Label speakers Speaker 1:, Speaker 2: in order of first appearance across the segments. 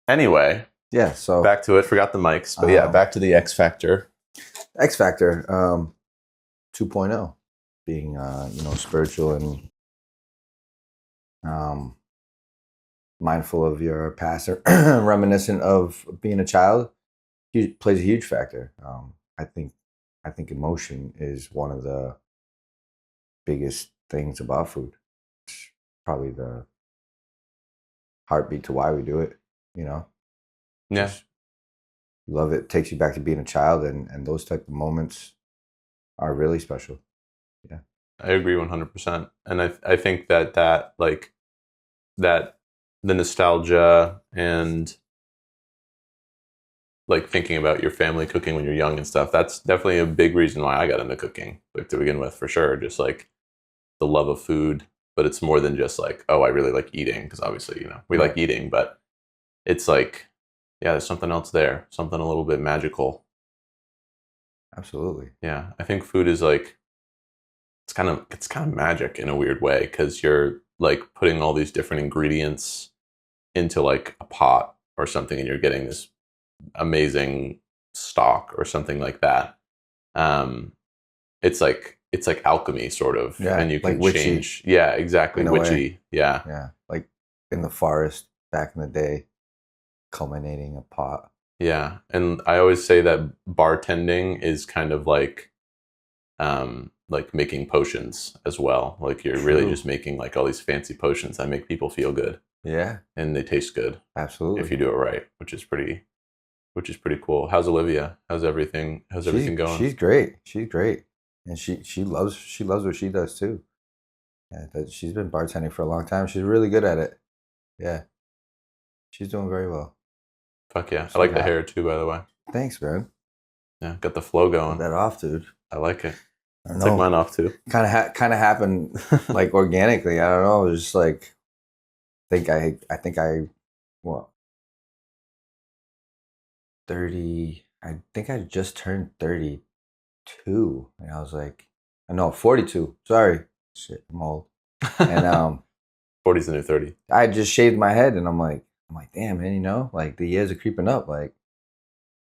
Speaker 1: Anyway,
Speaker 2: Yeah. So
Speaker 1: back to it. Forgot the mics, but yeah, back to the X Factor.
Speaker 2: X Factor 2.0 being spiritual and mindful of your past, reminiscent of being a child, plays a huge factor. I think emotion is one of the biggest things about food. It's probably the heartbeat to why we do it.
Speaker 1: Yeah.
Speaker 2: Just love it. Takes you back to being a child, and those type of moments are really special. Yeah,
Speaker 1: I agree 100%. And I think that like that the nostalgia and like thinking about your family cooking when you're young and stuff, that's definitely a big reason why I got into cooking, like to begin with, for sure. Just like the love of food, but it's more than just like, oh, I really like eating, because obviously, we like eating, but it's like, yeah, there's something else there, something a little bit magical.
Speaker 2: absolutely.
Speaker 1: Yeah, I think food is like, it's kind of magic in a weird way, because you're like putting all these different ingredients into like a pot or something, and you're getting this amazing stock or something like that. um it's like alchemy, sort of.
Speaker 2: Yeah,
Speaker 1: And you
Speaker 2: like
Speaker 1: can
Speaker 2: witchy
Speaker 1: change. Yeah, exactly,
Speaker 2: in a way.
Speaker 1: witchy. Yeah.
Speaker 2: Yeah, like in the forest back in the day, culminating a pot.
Speaker 1: Yeah, and I always say that bartending is kind of like making potions as well. Like you're really
Speaker 2: True.
Speaker 1: just making like all these fancy potions that make people feel good,
Speaker 2: Yeah,
Speaker 1: and they taste good
Speaker 2: absolutely.
Speaker 1: if you do it right, which is pretty cool. How's Olivia? How's everything going?
Speaker 2: She's great. She's great, and she loves what she does too. Yeah, she's been bartending for a long time. She's really good at it. Yeah, she's doing very well.
Speaker 1: Fuck yeah. I
Speaker 2: So
Speaker 1: like the
Speaker 2: happy.
Speaker 1: hair too, by the way.
Speaker 2: Thanks, man.
Speaker 1: Yeah, got the flow
Speaker 2: Put
Speaker 1: going.
Speaker 2: that off, dude.
Speaker 1: I like it.
Speaker 2: I don't
Speaker 1: Took
Speaker 2: know.
Speaker 1: mine off too.
Speaker 2: Kind of happened like organically. I don't know. It was just like I think I what 30. I think I just turned 32, and I was like, no, 42. Sorry, shit, I'm old. And
Speaker 1: 40's the new 30.
Speaker 2: I just shaved my head, and I'm like, damn, man, like the years are creeping up. Like,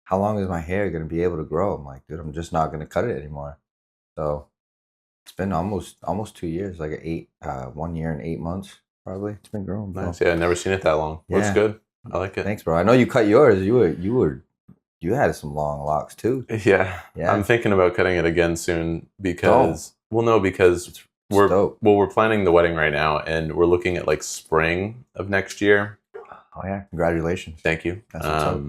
Speaker 2: how long is my hair gonna be able to grow? I'm like, dude, I'm just not gonna cut it anymore. So it's been almost 2 years, like 1 year and 8 months, probably. It's been growing, bro.
Speaker 1: Nice. Yeah, I've never seen it that long.
Speaker 2: Yeah.
Speaker 1: Looks good. I like it.
Speaker 2: Thanks, bro. I know you cut yours. You had some long locks too.
Speaker 1: Yeah.
Speaker 2: Yeah.
Speaker 1: I'm thinking about cutting it again soon because, well, no, because we're planning the wedding right now, and we're looking at like spring of next year.
Speaker 2: Oh yeah, congratulations.
Speaker 1: Thank you.
Speaker 2: That's what's up.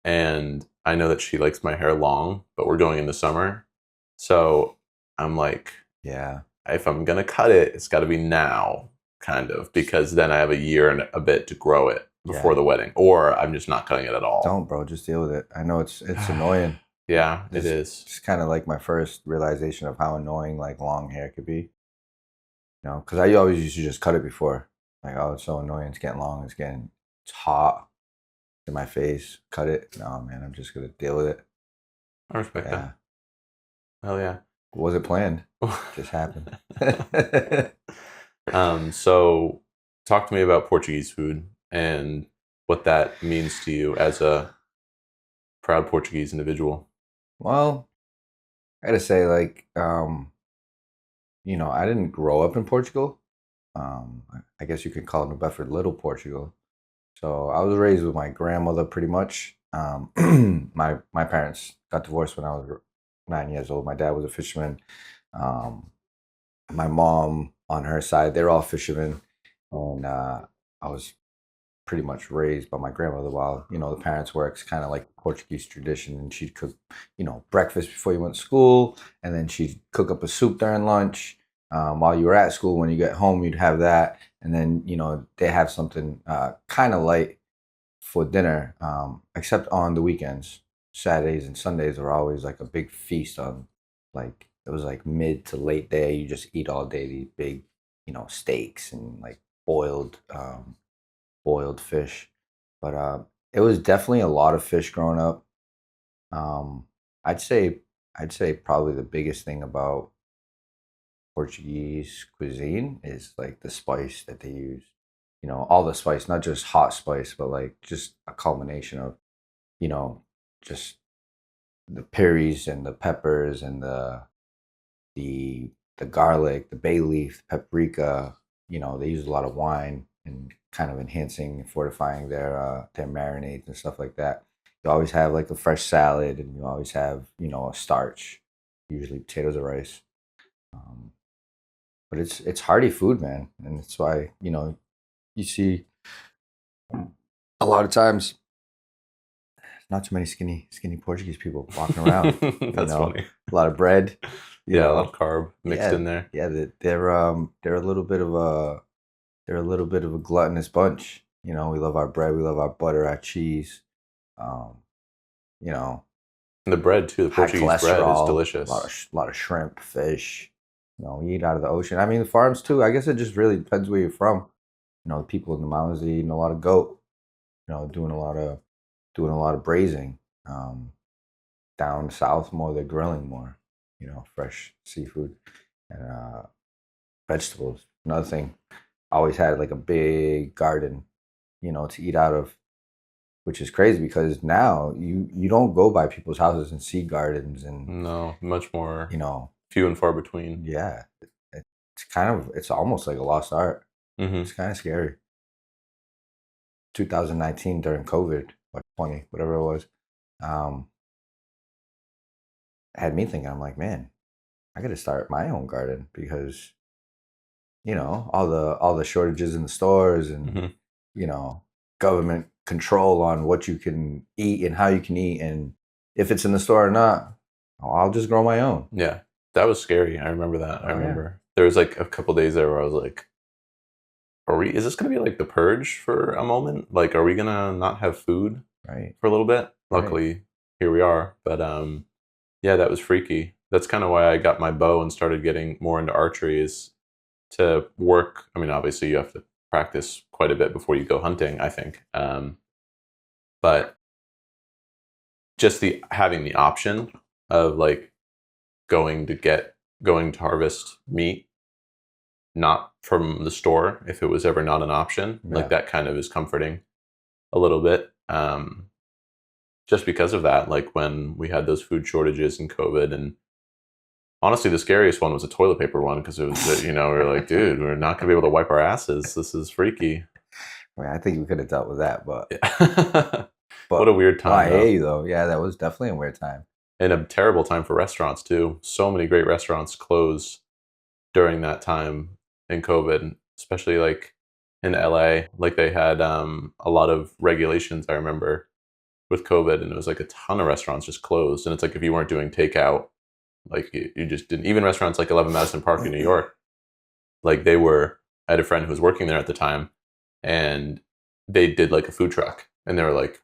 Speaker 1: And I know that she likes my hair long, but we're going in the summer, so I'm like,
Speaker 2: Yeah.
Speaker 1: if I'm gonna cut it, it's got to be now, kind of, because then I have a year and a bit to grow it before the wedding, or I'm just not cutting it at all.
Speaker 2: Don't, bro. Just deal with it. I know it's annoying.
Speaker 1: Yeah, it is.
Speaker 2: It's kind of like my first realization of how annoying like long hair could be. Because I always used to just cut it before. Like, oh, it's so annoying. It's getting long. It's hot in my face. Cut it. No, man. I'm just gonna deal with it.
Speaker 1: I respect that. Hell yeah.
Speaker 2: Was it planned? Just happened.
Speaker 1: So talk to me about Portuguese food and what that means to you as a proud Portuguese individual.
Speaker 2: Well, I gotta say, like, I didn't grow up in Portugal. I guess you could call it New Bedford, Little Portugal. So I was raised with my grandmother pretty much. My parents got divorced when I was 9 years old. My dad was a fisherman. My mom on her side, they're all fishermen, and I was pretty much raised by my grandmother while the parents works kind of like Portuguese tradition, and she'd cook breakfast before you went to school, and then she'd cook up a soup during lunch. While you were at school, when you get home, you'd have that, and then they have something kind of light for dinner, except on the weekends. Saturdays and Sundays are always like a big feast on, like, it was like mid to late day. You just eat all day these big, steaks and like boiled fish. But it was definitely a lot of fish growing up. Um, I'd say probably the biggest thing about Portuguese cuisine is like the spice that they use. all the spice, not just hot spice, but like just a culmination of, you know, just the peris and the peppers and the the garlic, the bay leaf, the paprika. They use a lot of wine and kind of enhancing and fortifying their marinades and stuff like that. You always have like a fresh salad, and you always have a starch, usually potatoes or rice. Um, but it's hearty food, man, and it's why you see a lot of times not too many skinny Portuguese people walking around.
Speaker 1: That's funny.
Speaker 2: A lot of bread.
Speaker 1: Yeah, a lot of carb mixed
Speaker 2: Yeah,
Speaker 1: in there.
Speaker 2: yeah. They're a little bit of a gluttonous bunch. We love our bread, we love our butter, our cheese. Um, you know,
Speaker 1: And the bread too. The
Speaker 2: high
Speaker 1: Portuguese bread is
Speaker 2: cholesterol,
Speaker 1: delicious.
Speaker 2: a lot of shrimp, fish. We eat out of the ocean. I mean, the farms too. I guess it just really depends where you're from. The people in the mountains, they eating a lot of goat. Doing a lot of braising. Down south more, they're grilling more. Fresh seafood and vegetables. Another thing, I always had like a big garden, to eat out of, which is crazy because now you don't go by people's houses and see gardens and
Speaker 1: No, much more
Speaker 2: you know
Speaker 1: few and far between.
Speaker 2: yeah, it's almost like a lost art.
Speaker 1: Mm-hmm.
Speaker 2: It's kind of scary. 2019 during COVID or 20, whatever it was, um, had me thinking, I'm like, man, I got to start my own garden because all the shortages in the stores and
Speaker 1: Mm-hmm.
Speaker 2: government control on what you can eat and how you can eat and if it's in the store or not. I'll just grow my own.
Speaker 1: Yeah, that was scary. I remember that. I
Speaker 2: Oh, yeah.
Speaker 1: remember there was like a couple days there where I was like, is this going to be like the purge for a moment? Like, are we going to not have food
Speaker 2: Right.
Speaker 1: for a little bit?
Speaker 2: Right.
Speaker 1: Luckily, here we are. But yeah, that was freaky. That's kind of why I got my bow and started getting more into archery, is to work. I mean, obviously you have to practice quite a bit before you go hunting, I think. But just having the option of like going to harvest meat, not from the store, if it was ever not an option,
Speaker 2: Yeah.
Speaker 1: like that kind of is comforting a little bit. Just because of that, like when we had those food shortages and COVID, and honestly, the scariest one was a toilet paper one because it was, we were like, dude, we're not going to be able to wipe our asses. This is freaky.
Speaker 2: I mean, I think we could have dealt with that, but
Speaker 1: Yeah.
Speaker 2: but
Speaker 1: What a weird time.
Speaker 2: I hear you though. Yeah, that was definitely a weird time.
Speaker 1: And a terrible time for restaurants too. So many great restaurants closed during that time in COVID, especially like in LA. Like they had a lot of regulations, I remember, with COVID, and it was like a ton of restaurants just closed. And it's like if you weren't doing takeout, like you just didn't. Even restaurants like 11 Madison Park in New York, like they were. I had a friend who was working there at the time, and they did like a food truck, and they were like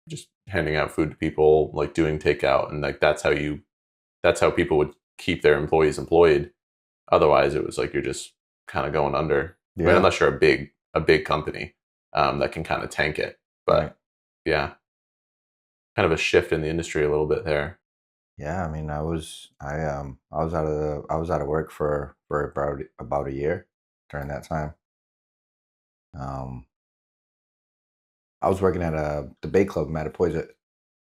Speaker 1: just handing out food to people, like doing takeout, and like that's how people would keep their employees employed. Otherwise, it was like you're just kind of going under. I mean, unless you're a big company that can kind of tank it. But
Speaker 2: Right.
Speaker 1: yeah, kind of a shift in the industry a little bit there.
Speaker 2: Yeah, I mean, I was out of work for about a year during that time. I was working at the Bay Club in Mattapoisett. It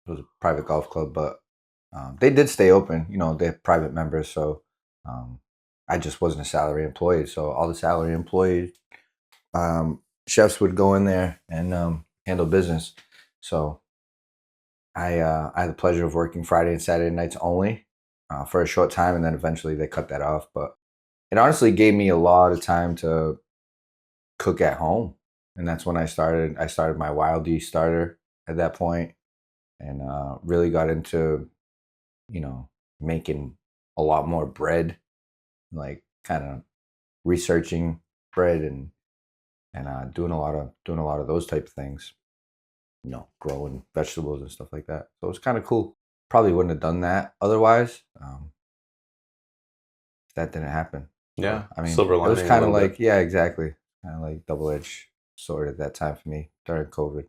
Speaker 2: was a private golf club, but they did stay open. They're private members, so um, I just wasn't a salary employee. So all the salary employees, chefs would go in there and handle business. So I had the pleasure of working Friday and Saturday nights only for a short time, and then eventually they cut that off. But it honestly gave me a lot of time to cook at home, and that's when I started. I started my Wild D starter at that point, and really got into making a lot more bread, like kind of researching bread and doing a lot of those type of things. Growing vegetables and stuff like that. So it was kind of cool. Probably wouldn't have done that otherwise. If that didn't happen.
Speaker 1: Yeah,
Speaker 2: I mean,
Speaker 1: silver
Speaker 2: it was
Speaker 1: lining a
Speaker 2: kind of
Speaker 1: little
Speaker 2: like,
Speaker 1: bit.
Speaker 2: yeah, exactly. Kind of like double-edged sword at that time for me during COVID.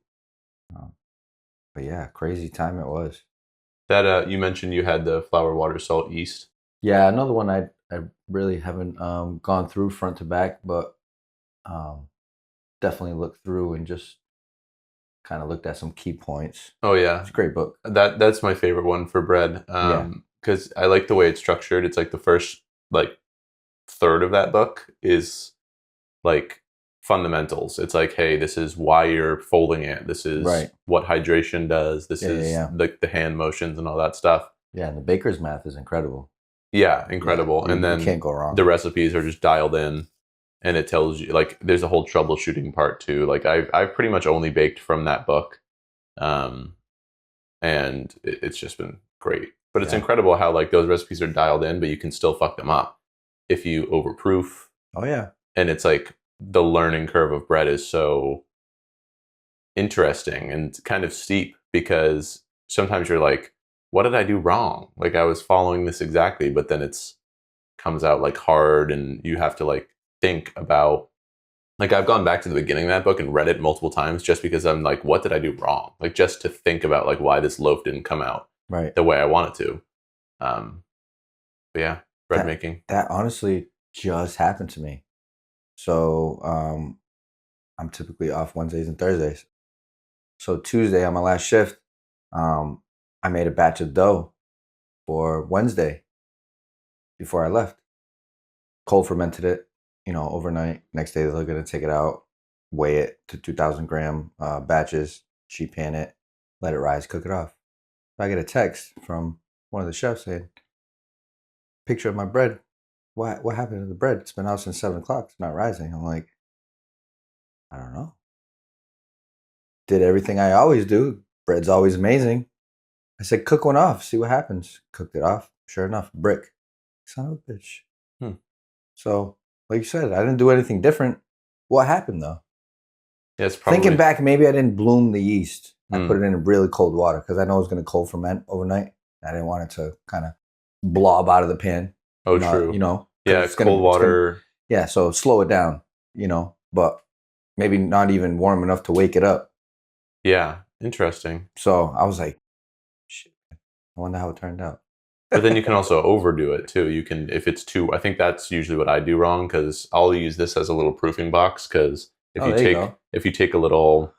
Speaker 2: But yeah, crazy time it was.
Speaker 1: That you mentioned you had the flour, water, salt, yeast.
Speaker 2: Yeah, another one I really haven't gone through front to back, but definitely looked through and just kind of looked at some key points.
Speaker 1: Oh yeah,
Speaker 2: It's a great book.
Speaker 1: that's my favorite one for bread.
Speaker 2: Yeah.
Speaker 1: Because I like the way it's structured. It's like the first like third of that book is like fundamentals. It's like, hey, this is why you're folding it. This is
Speaker 2: Right.
Speaker 1: what hydration does. This
Speaker 2: Yeah,
Speaker 1: is
Speaker 2: yeah.
Speaker 1: like the hand motions and all that stuff.
Speaker 2: Yeah, and the baker's math is incredible.
Speaker 1: Yeah, incredible.
Speaker 2: Yeah,
Speaker 1: and
Speaker 2: you
Speaker 1: then
Speaker 2: can't go wrong.
Speaker 1: the recipes are just dialed in, and it tells you like there's a whole troubleshooting part too. Like I've pretty much only baked from that book, and it's just been great. But it's
Speaker 2: Yeah.
Speaker 1: incredible how like those recipes are dialed in, but you can still fuck them up if you overproof.
Speaker 2: Oh yeah.
Speaker 1: And it's like the learning curve of bread is so interesting and kind of steep because sometimes you're like, what did I do wrong? Like I was following this exactly, but then it's comes out like hard and you have to like think about like I've gone back to the beginning of that book and read it multiple times just because I'm like, what did I do wrong? Like just to think about like why this loaf didn't come out
Speaker 2: Right.
Speaker 1: the way I want it to. But yeah, bread making.
Speaker 2: That honestly just happened to me. So I'm typically off Wednesdays and Thursdays. So Tuesday on my last shift, I made a batch of dough for Wednesday before I left. Cold fermented it, overnight. Next day they're going to take it out, weigh it to 2,000 gram batches, sheet pan it, let it rise, cook it off. I get a text from one of the chefs saying, "Picture of my bread. What happened to the bread? It's been out since 7 o'clock. It's not rising." I'm like, I don't know. Did everything I always do. Bread's always amazing. I said, cook one off, see what happens. Cooked it off. Sure enough, brick. Son of a bitch. So, like you said, I didn't do anything different. What happened though?
Speaker 1: Yeah, it's probably...
Speaker 2: Thinking back, maybe I didn't bloom the yeast. I put it in really cold water because I know it was going to cold ferment overnight. I didn't want it to kind of blob out of the pan.
Speaker 1: Oh, true. Yeah, it's cold water.
Speaker 2: Yeah, so slow it down, but maybe not even warm enough to wake it up.
Speaker 1: Yeah, interesting.
Speaker 2: So I was like, shit, I wonder how it turned out.
Speaker 1: But then you can also overdo it too. You can, if it's too, I think that's usually what I do wrong because I'll use this as a little proofing box because if you take a little,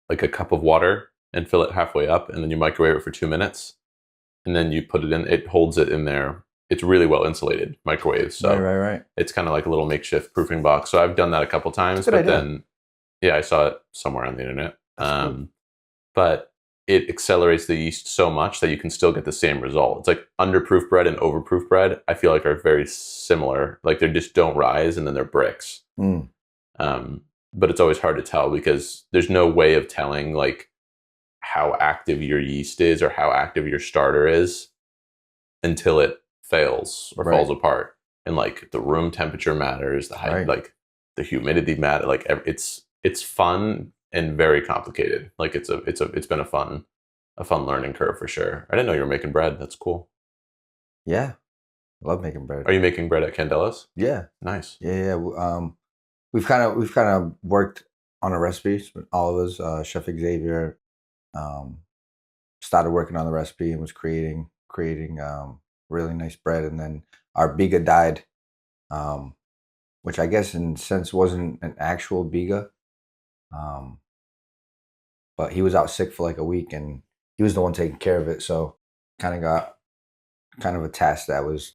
Speaker 1: like a cup of water and fill it halfway up and then you microwave it for 2 minutes and then you put it in, it holds it in there. It's really well insulated microwave. So
Speaker 2: right.
Speaker 1: It's kind of like a little makeshift proofing box. So I've done that a couple times, but then, yeah, I saw it somewhere on the internet. But it accelerates the yeast so much that you can still get the same result. It's like underproof bread and overproof bread, I feel like are very similar. Like they just don't rise and then they're bricks. But it's always hard to tell because there's no way of telling like how active your yeast is or how active your starter is until it fails or falls apart. And like the room temperature matters, the like the humidity matters. Like it's fun and very complicated. Like it's been a fun learning curve for sure. I didn't know you were making bread. That's cool.
Speaker 2: Yeah, I love making bread.
Speaker 1: Are you making bread at Candela's?
Speaker 2: Yeah,
Speaker 1: nice.
Speaker 2: Yeah. We've kind of worked on a recipe. All of us, Chef Xavier, started working on the recipe and was creating really nice bread. And then our biga died, which I guess in a sense wasn't an actual biga. But he was out sick for like a week and he was the one taking care of it. So kind of got a task that was,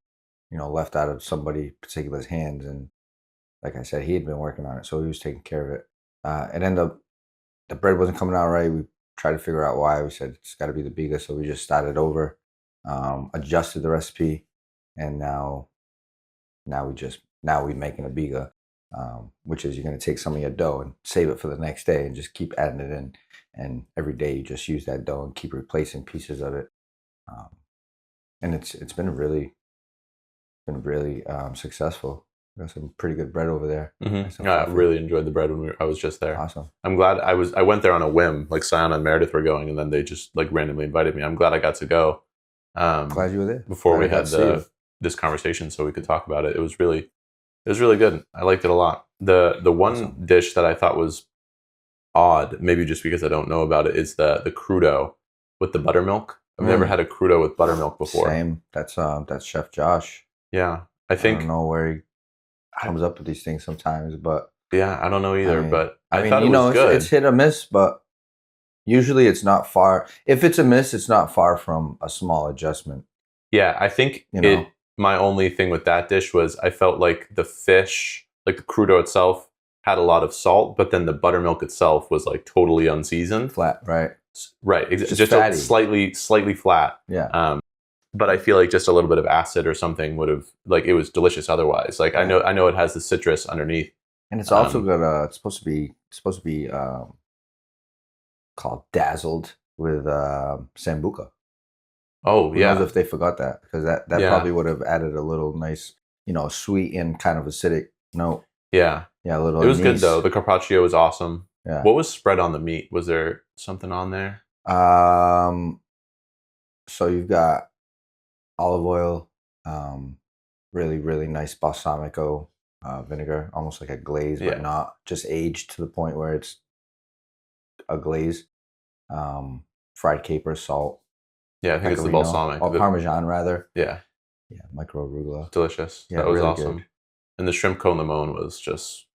Speaker 2: left out of somebody particular's hands. And like I said, he had been working on it. So he was taking care of it. It ended up, the bread wasn't coming out right. We tried to figure out why. We said, it's got to be the biga. So we just started over, adjusted the recipe. And now we're making a biga, which is you're going to take some of your dough and save it for the next day and just keep adding it in. And every day you just use that dough and keep replacing pieces of it. And it's been really successful. Got some pretty good bread over there.
Speaker 1: I really enjoyed the bread when I was just there.
Speaker 2: Awesome.
Speaker 1: I'm glad I went there on a whim. Like Sion and Meredith were going, and then they just like randomly invited me. I'm glad I got to go.
Speaker 2: Glad you were there
Speaker 1: before we had this conversation, so we could talk about it. It was really good. I liked it a lot. The one dish that I thought was odd, maybe just because I don't know about it, is the crudo with the buttermilk. I've never had a crudo with buttermilk before.
Speaker 2: Same. That's Chef Josh.
Speaker 1: Yeah, I think
Speaker 2: I don't know where he comes up with these things sometimes, but
Speaker 1: Yeah, I don't know either, but
Speaker 2: I
Speaker 1: I
Speaker 2: mean,
Speaker 1: thought it was
Speaker 2: it's
Speaker 1: good.
Speaker 2: hit or miss, but usually it's not far. If it's a miss, it's not far from a small adjustment.
Speaker 1: Yeah, I think
Speaker 2: You know,
Speaker 1: my only thing with that dish was I felt like the fish, like the crudo itself, had a lot of salt, but then the buttermilk itself was like totally unseasoned.
Speaker 2: flat, right?
Speaker 1: Right,
Speaker 2: It's just
Speaker 1: just
Speaker 2: fatty.
Speaker 1: slightly flat.
Speaker 2: Yeah,
Speaker 1: But I feel like just a little bit of acid or something would have, like, it was delicious otherwise. Like
Speaker 2: yeah.
Speaker 1: I know it has the citrus underneath.
Speaker 2: And it's also
Speaker 1: Um,
Speaker 2: got it's supposed to be called dazzled with sambuca.
Speaker 1: oh
Speaker 2: Who knows
Speaker 1: yeah,
Speaker 2: if they forgot that, because that
Speaker 1: yeah,
Speaker 2: probably would have added a little nice, sweet and kind of acidic note.
Speaker 1: yeah.
Speaker 2: Yeah, a little
Speaker 1: It was good
Speaker 2: anise.
Speaker 1: though. The carpaccio was awesome.
Speaker 2: Yeah.
Speaker 1: What was spread on the meat? Was there something on there?
Speaker 2: Um. So you've got olive oil, um, really really nice balsamico vinegar, almost like a glaze, but
Speaker 1: Yeah,
Speaker 2: not just aged to the point where it's a glaze. Fried caper, salt,
Speaker 1: yeah. I think it's the
Speaker 2: pecorino,
Speaker 1: balsamic.
Speaker 2: or parmesan rather.
Speaker 1: Yeah,
Speaker 2: Yeah, micro arugula.
Speaker 1: delicious.
Speaker 2: Yeah,
Speaker 1: That was
Speaker 2: really good.
Speaker 1: awesome. And the shrimp con limon was just,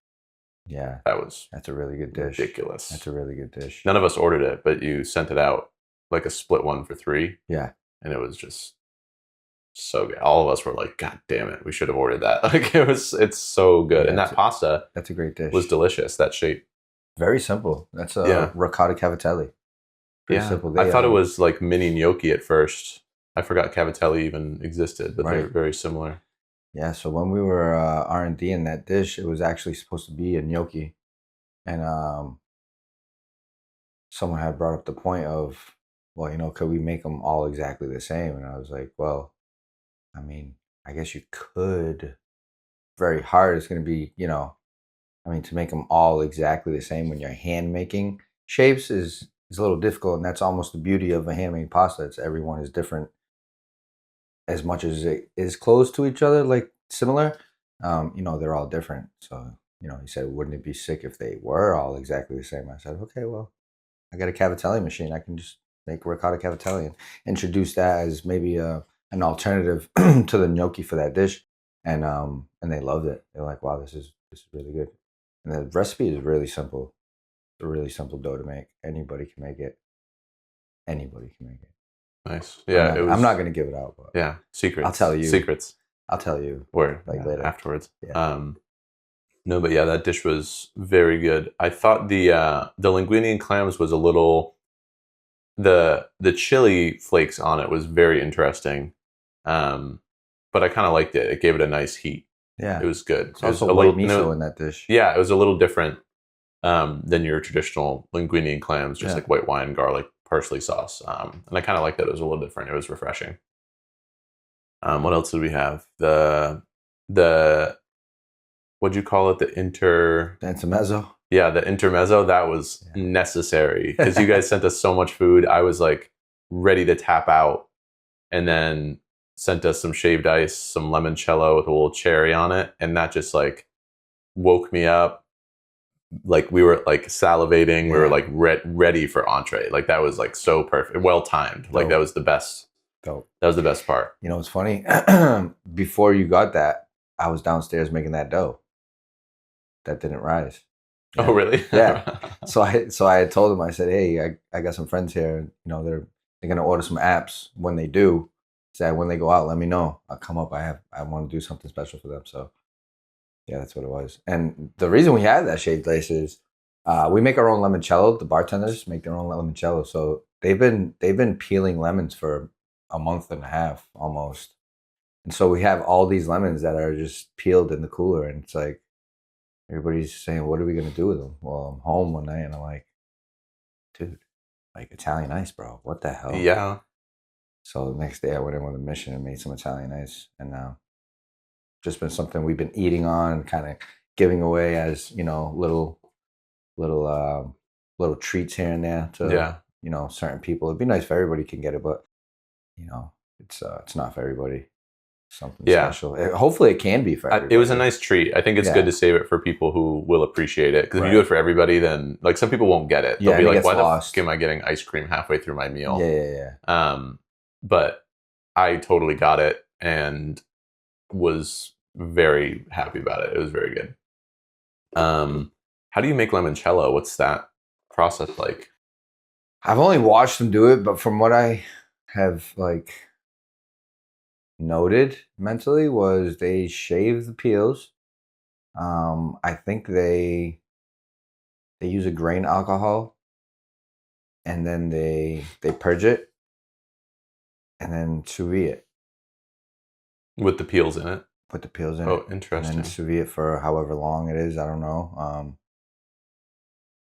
Speaker 2: Yeah,
Speaker 1: that was
Speaker 2: that's a really good dish. That's
Speaker 1: ridiculous.
Speaker 2: a really good dish.
Speaker 1: None of us ordered it, but you sent it out like a split one for three,
Speaker 2: Yeah,
Speaker 1: and it was just so good. All of us were like, God damn it, we should have ordered that. Like it's so good.
Speaker 2: yeah,
Speaker 1: And that pasta
Speaker 2: that's a great
Speaker 1: was
Speaker 2: dish.
Speaker 1: delicious, that shape.
Speaker 2: Very simple. That's a
Speaker 1: Yeah.
Speaker 2: ricotta cavatelli. Pretty
Speaker 1: Yeah.
Speaker 2: simple.
Speaker 1: I
Speaker 2: They
Speaker 1: thought it was like mini gnocchi at first. I forgot cavatelli even existed, but they're
Speaker 2: right.
Speaker 1: very similar.
Speaker 2: Yeah. So when we were R&D in that dish, it was actually supposed to be a gnocchi, and someone had brought up the point of, well, could we make them all exactly the same? And I was like, well, I mean, I guess you could. Very hard. It's going to be, I mean, to make them all exactly the same when you're hand making shapes is a little difficult, and that's almost the beauty of a handmade pasta. It's everyone is different as much as it is close to each other, like similar. They're all different. So, he said, wouldn't it be sick if they were all exactly the same? I said, okay, well, I got a cavatelli machine. I can just make ricotta cavatelli and introduce that as maybe an alternative to the gnocchi for that dish, and they loved it. They're like, wow, this is really good. And the recipe is really simple. It's a really simple dough to make. Anybody can make it. Anybody can make it.
Speaker 1: Nice.
Speaker 2: I'm
Speaker 1: Yeah,
Speaker 2: not.
Speaker 1: it
Speaker 2: I'm not
Speaker 1: was,
Speaker 2: gonna give it out, but
Speaker 1: yeah,
Speaker 2: I'll
Speaker 1: secrets.
Speaker 2: tell you.
Speaker 1: Secrets.
Speaker 2: I'll tell you
Speaker 1: Word.
Speaker 2: like
Speaker 1: Yeah,
Speaker 2: later.
Speaker 1: afterwards.
Speaker 2: Yeah.
Speaker 1: No, but yeah, that dish was very good. I thought the linguine and clams was a little, the chili flakes on it was very interesting. Um, but I kind of liked it. It gave it a nice heat. It
Speaker 2: Yeah.
Speaker 1: was good.
Speaker 2: It's
Speaker 1: It was
Speaker 2: also
Speaker 1: a
Speaker 2: white
Speaker 1: little,
Speaker 2: miso in that dish.
Speaker 1: yeah, it was a little different than your traditional linguine and clams, just
Speaker 2: Yeah.
Speaker 1: like white wine, garlic, parsley sauce. And I kind of liked that. It was a little different. It was refreshing. What else did we have? The what'd you call it?
Speaker 2: That's a mezzo.
Speaker 1: Yeah, the intermezzo. That was
Speaker 2: Yeah.
Speaker 1: necessary because you guys sent us so much food. I was like ready to tap out, and then sent us some shaved ice, some limoncello with a little cherry on it, and that just like woke me up. Like we were like salivating. We were
Speaker 2: Yeah.
Speaker 1: like ready for entree. Like that was like so perfect, well timed. Like that
Speaker 2: Dope.
Speaker 1: was the best.
Speaker 2: Dope.
Speaker 1: That was the best part.
Speaker 2: It's funny. Before you got that, I was downstairs making that dough. That didn't rise.
Speaker 1: Oh
Speaker 2: Yeah.
Speaker 1: really?
Speaker 2: Yeah. So I had told them, I said, hey, I got some friends here. They're gonna order some apps. When they do, said when they go out, let me know. I'll come up. I want to do something special for them. So yeah, that's what it was. And the reason we had that shaved ice is we make our own limoncello. The bartenders make their own limoncello. So they've been peeling lemons for a month and a half almost. And so we have all these lemons that are just peeled in the cooler, and it's like everybody's saying, "What are we gonna do with them?" Well, I'm home one night and I'm like, "Dude, like Italian ice, bro. What the hell?"
Speaker 1: Yeah.
Speaker 2: So the next day I went in with a mission and made some Italian ice, and just been something we've been eating on, kind of giving away as little little treats here and there to
Speaker 1: Yeah.
Speaker 2: certain people. It'd be nice if everybody can get it, but it's not for everybody. Something
Speaker 1: Yeah.
Speaker 2: special. Hopefully, it can be for everybody.
Speaker 1: It was a nice treat. I think it's
Speaker 2: Yeah.
Speaker 1: good to save it for people who will appreciate it. Because if
Speaker 2: Right.
Speaker 1: you do it for everybody, then like some people won't get it.
Speaker 2: Yeah,
Speaker 1: They'll be
Speaker 2: and it
Speaker 1: like,
Speaker 2: gets
Speaker 1: "Why the
Speaker 2: lost.
Speaker 1: fuck am I getting ice cream halfway through my meal?"
Speaker 2: Yeah.
Speaker 1: But I totally got it and was very happy about it. It was very good. How do you make limoncello? What's that process like?
Speaker 2: I've only watched them do it, but from what I have like noted mentally was they shave the peels. I think they use a grain alcohol and then they purge it and then sous vide it.
Speaker 1: With the peels in it?
Speaker 2: Put the peels in
Speaker 1: Oh,
Speaker 2: it and then
Speaker 1: interesting.
Speaker 2: sous vide it for however long it is. I don't know.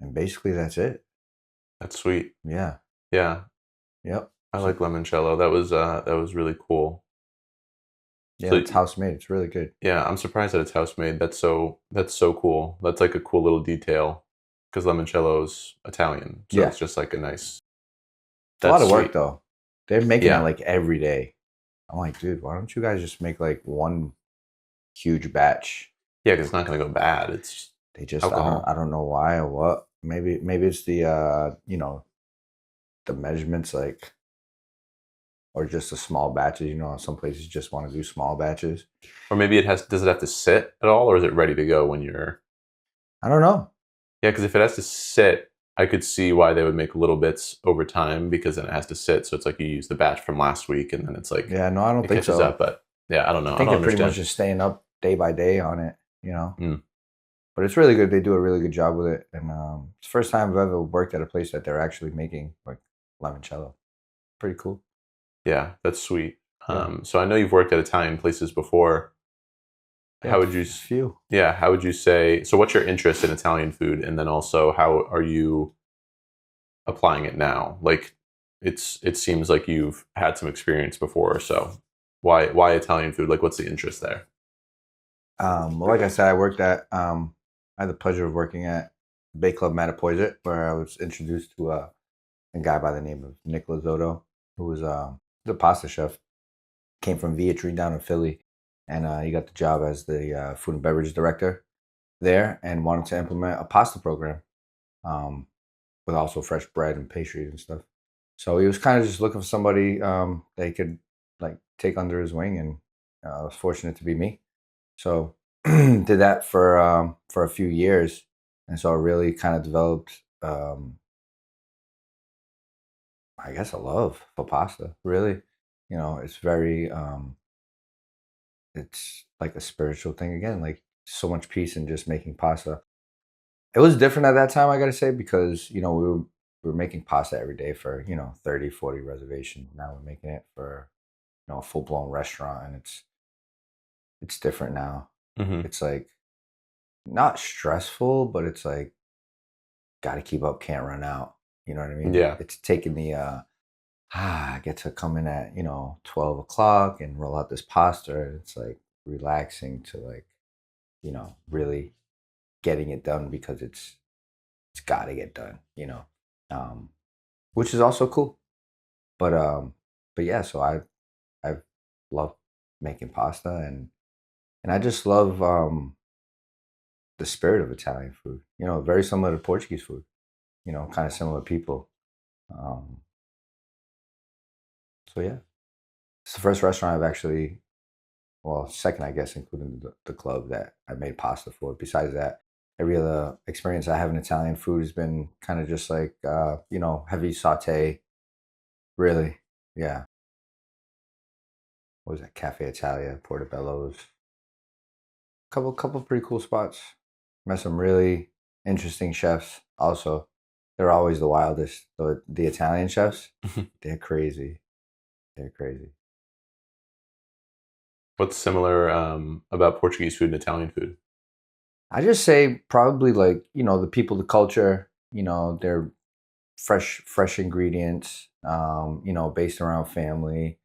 Speaker 2: And basically that's it.
Speaker 1: That's sweet.
Speaker 2: Yeah.
Speaker 1: Yeah,
Speaker 2: Yep.
Speaker 1: I
Speaker 2: So
Speaker 1: like limoncello. That was really cool.
Speaker 2: yeah,
Speaker 1: So
Speaker 2: it's house made. It's really good.
Speaker 1: yeah, I'm surprised that it's house made. That's so cool. That's like a cool little detail because limoncello's Italian, so
Speaker 2: Yeah.
Speaker 1: it's just like a nice.
Speaker 2: It's a lot
Speaker 1: That's
Speaker 2: of work
Speaker 1: sweet.
Speaker 2: though. They're making it
Speaker 1: Yeah,
Speaker 2: like every day. I'm like, dude, why don't you guys just make like one huge batch?
Speaker 1: yeah, because it's not gonna go bad. It's
Speaker 2: They just I
Speaker 1: alcohol.
Speaker 2: don't know why or what. Maybe it's the the measurements like or just the small batches. You know, some places just want to do small batches.
Speaker 1: Or maybe it has. Does it have to sit at all, or is it ready to go when you're?
Speaker 2: I don't know.
Speaker 1: Yeah, because if it has to sit, I could see why they would make little bits over time because then it has to sit. So it's like you use the batch from last week, and then it's like
Speaker 2: Yeah, no, I don't
Speaker 1: it
Speaker 2: think
Speaker 1: catches
Speaker 2: so.
Speaker 1: up. But yeah, I don't
Speaker 2: I
Speaker 1: know. I
Speaker 2: think
Speaker 1: don't
Speaker 2: they're pretty much
Speaker 1: understand.
Speaker 2: just staying up day by day on it. You know,
Speaker 1: Mm,
Speaker 2: but it's really good. They do a really good job with it, and it's the first time I've ever worked at a place that they're actually making like limoncello. Pretty cool.
Speaker 1: yeah, that's sweet.
Speaker 2: Yeah,
Speaker 1: So I know you've worked at Italian places before.
Speaker 2: yeah,
Speaker 1: How would you?
Speaker 2: few.
Speaker 1: Yeah, how would you say? So what's your interest in Italian food, and then also how are you applying it now? Like, it seems like you've had some experience before. So why Italian food? Like, what's the interest there?
Speaker 2: Well, like I said, I had the pleasure of working at Bay Club Mattapoisett, where I was introduced to a guy by the name of Nick Lazotto, who was the pasta chef. Came from Vietri down in Philly, and he got the job as the food and beverage director there, and wanted to implement a pasta program um, with also fresh bread and pastries and stuff. So he was kind of just looking for somebody that he could like take under his wing, and I was fortunate to be me. So did that for a few years, and so I really kind of developed, I guess, a love for pasta. Really, it's very, it's like a spiritual thing again. Like so much peace in just making pasta. It was different at that time, I gotta say, because we were making pasta every day for 30, 40 reservations. Now we're making it for a full blown restaurant, and it's different now.
Speaker 1: Hmm.
Speaker 2: It's like not stressful, but it's like got to keep up, can't run out. You know what I mean?
Speaker 1: Yeah.
Speaker 2: It's taking the I get to come in at 12 o'clock and roll out this pasta. And it's like relaxing to like really getting it done because it's got to get done. Um, which is also cool. But yeah, so I love making pasta and I just love the spirit of Italian food. Very similar to Portuguese food. Kind of similar people. Um, so yeah. It's the first restaurant I've actually, well, second, I guess, including the club that I made pasta for. Besides that, every other experience I have in Italian food has been kind of just like, heavy saute, really. Yeah. What was that? Cafe Italia, Portobello's. Couple pretty cool spots. Met some really interesting chefs also. They're always the wildest. The Italian chefs, they're crazy. They're crazy.
Speaker 1: What's similar about Portuguese food and Italian food?
Speaker 2: I just say probably like, the people, the culture, they're fresh ingredients, based around family.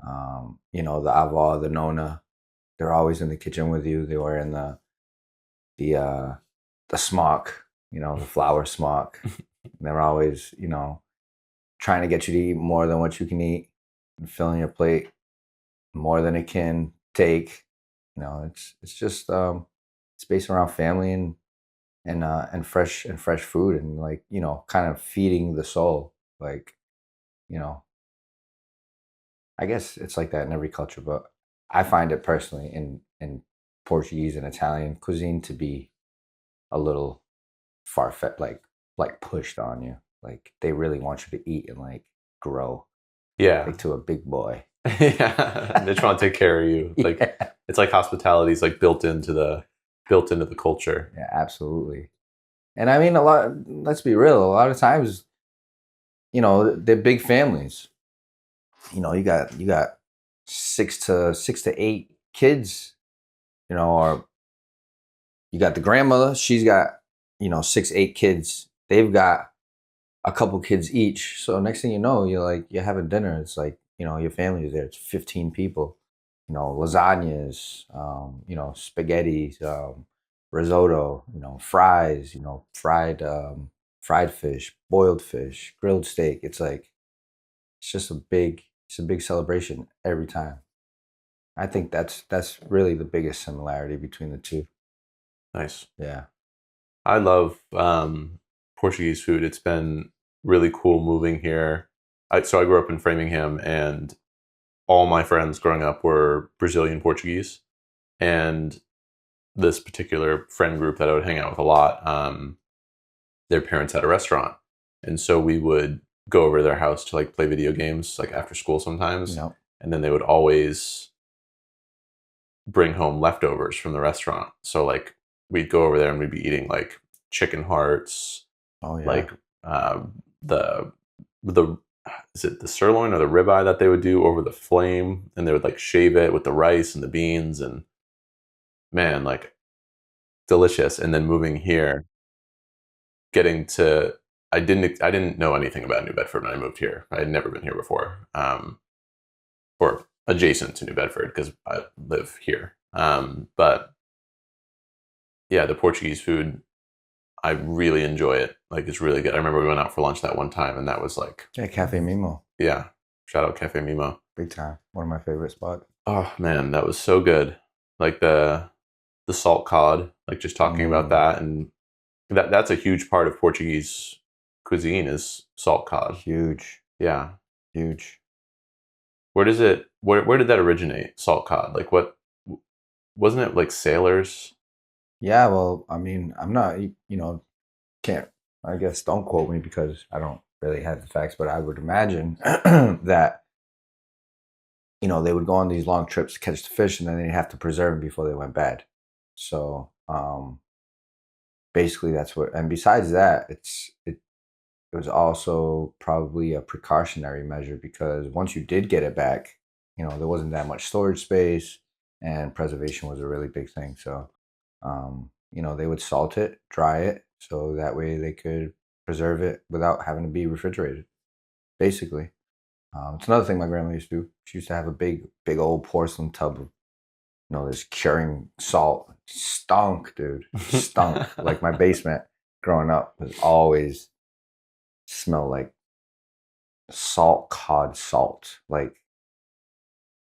Speaker 2: The avó, the nonna, they're always in the kitchen with you. They were in the uh the smock, the flour smock. And they're always, trying to get you to eat more than what you can eat and filling your plate more than it can take. It's just it's based around family and fresh food and like kind of feeding the soul like you know I guess it's like that in every culture, but I find it personally in Portuguese and Italian cuisine to be a little far-fetched, like pushed on you. Like they really want you to eat and like grow
Speaker 1: Yeah.
Speaker 2: like to a big boy.
Speaker 1: Yeah. They're trying to take care of you. Like
Speaker 2: Yeah.
Speaker 1: it's like hospitality is like built into the culture.
Speaker 2: Yeah, absolutely. And I mean, a lot. Let's be real. A lot of times, they're big families. You got six to eight kids. Or you got the grandmother. She's got 6, 8 kids. They've got a couple kids each. So next thing you know, you're having dinner. It's like your family is there. It's 15 people. Lasagnas. Spaghetti. Risotto. Fries. Fried fish, boiled fish, grilled steak. It's a big celebration every time. I think that's really the biggest similarity between the two.
Speaker 1: Nice.
Speaker 2: Yeah.
Speaker 1: I love Portuguese food. It's been really cool moving here. So I grew up in Framingham, and all my friends growing up were Brazilian Portuguese. And this particular friend group that I would hang out with a lot, their parents had a restaurant, and so we would go over to their house to like play video games, like after school sometimes.
Speaker 2: Yep.
Speaker 1: And then they would always bring home leftovers from the restaurant. So like we'd go over there and we'd be eating like chicken hearts,
Speaker 2: Oh yeah.
Speaker 1: like the is it the sirloin or the ribeye that they would do over the flame, and they would like shave it with the rice and the beans, and man, like delicious. And then moving here, getting to I didn't know anything about New Bedford when I moved here. I had never been here before, or adjacent to New Bedford because I live here. But yeah, the Portuguese food, I really enjoy it. Like it's really good. I remember we went out for lunch that one time, and that was like,
Speaker 2: Yeah, Cafe Mimo.
Speaker 1: yeah, shout out Cafe Mimo.
Speaker 2: Big time. One of my favorite spots.
Speaker 1: Oh man, that was so good. Like the salt cod, like just talking about that, and that's a huge part of Portuguese cuisine is salt cod.
Speaker 2: Huge.
Speaker 1: Yeah.
Speaker 2: Huge.
Speaker 1: Where did that originate? Salt cod. Like what wasn't it like sailors?
Speaker 2: Yeah, well, I mean, I'm not, can't, I guess, don't quote me because I don't really have the facts, but I would imagine that, they would go on these long trips to catch the fish and then they'd have to preserve them before they went bad. So, basically that's what, and besides that, it was also probably a precautionary measure because once you did get it back, there wasn't that much storage space and preservation was a really big thing. So, they would salt it, dry it, so that way they could preserve it without having to be refrigerated, basically. It's another thing my grandma used to do. She used to have a big, big old porcelain tub of, this curing salt. Stunk, dude. Stunk. Like my basement growing up was always smell like salt cod salt. Like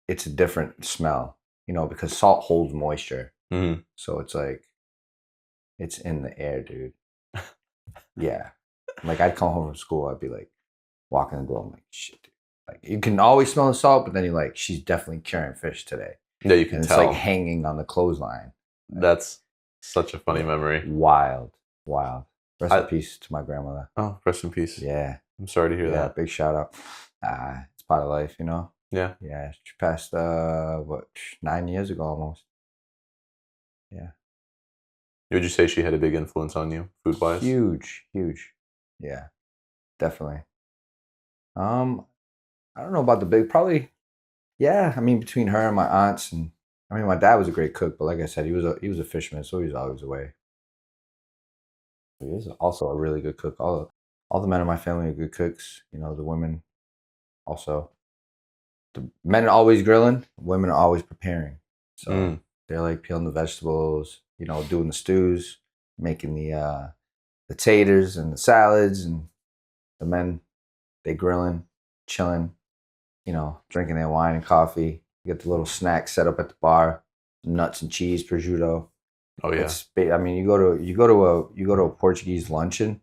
Speaker 2: it's a different smell, because salt holds moisture.
Speaker 1: Mm-hmm.
Speaker 2: So it's like it's in the air, dude. Yeah. Like I'd come home from school, I'd be like walking the door, I'm like, shit, dude. Like you can always smell the salt, but then you're like, she's definitely curing fish today.
Speaker 1: Yeah, you can
Speaker 2: and
Speaker 1: tell.
Speaker 2: It's like hanging on the clothesline. Like,
Speaker 1: that's such a funny memory.
Speaker 2: Wild. Rest in peace to my grandmother.
Speaker 1: Oh, rest in peace.
Speaker 2: Yeah.
Speaker 1: I'm sorry to hear that.
Speaker 2: Big shout out. It's part of life,
Speaker 1: Yeah.
Speaker 2: Yeah. She passed 9 years ago almost. Yeah.
Speaker 1: Would you say she had a big influence on you, food wise?
Speaker 2: Huge. Yeah. Definitely. I don't know about the big, probably. Yeah, I mean between her and my aunts, and I mean my dad was a great cook, but like I said, he was a fisherman, so he was always away. He is also a really good cook. All the men in my family are good cooks. The women also. The men are always grilling, women are always preparing. So they're like peeling the vegetables, doing the stews, making the taters and the salads, and the men they grilling, chilling, drinking their wine and coffee. You get the little snacks set up at the bar, nuts and cheese, prosciutto.
Speaker 1: Oh yeah.
Speaker 2: I mean, you go to a Portuguese luncheon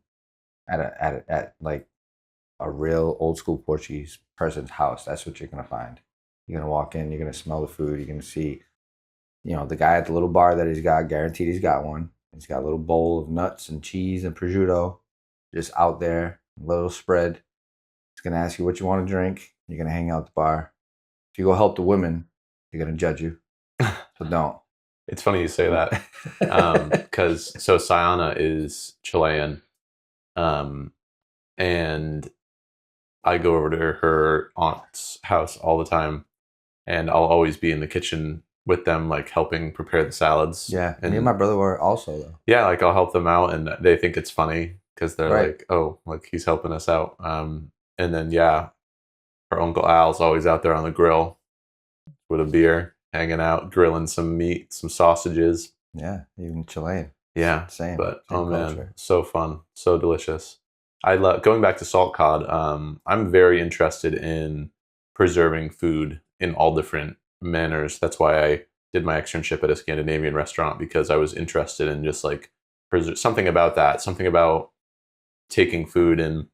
Speaker 2: at like a real old school Portuguese person's house. That's what you're gonna find. You're gonna walk in, you're gonna smell the food, you're gonna see, the guy at the little bar that he's got, guaranteed he's got one. He's got a little bowl of nuts and cheese and prosciutto just out there, a little spread. He's going to ask you what you want to drink. You're going to hang out at the bar. If you go help the women, they're going to judge you. So don't.
Speaker 1: It's funny you say that. Because so Sayana is Chilean. And I go over to her aunt's house all the time, and I'll always be in the kitchen with them, like helping prepare the salads.
Speaker 2: Yeah, and me and my brother were also though.
Speaker 1: Yeah, like I'll help them out, and they think it's funny because they're
Speaker 2: Right.
Speaker 1: like, "Oh, like he's helping us out." And then yeah, her Uncle Al's always out there on the grill with a beer, hanging out, grilling some meat, some sausages.
Speaker 2: Yeah, even Chilean.
Speaker 1: Yeah,
Speaker 2: Same.
Speaker 1: but
Speaker 2: Same
Speaker 1: oh man,
Speaker 2: culture.
Speaker 1: so fun, so delicious. I love going back to salt cod. I'm very interested in preserving food in all different manners. That's why I did my externship at a Scandinavian restaurant, because I was interested in just like something about that, something about taking food and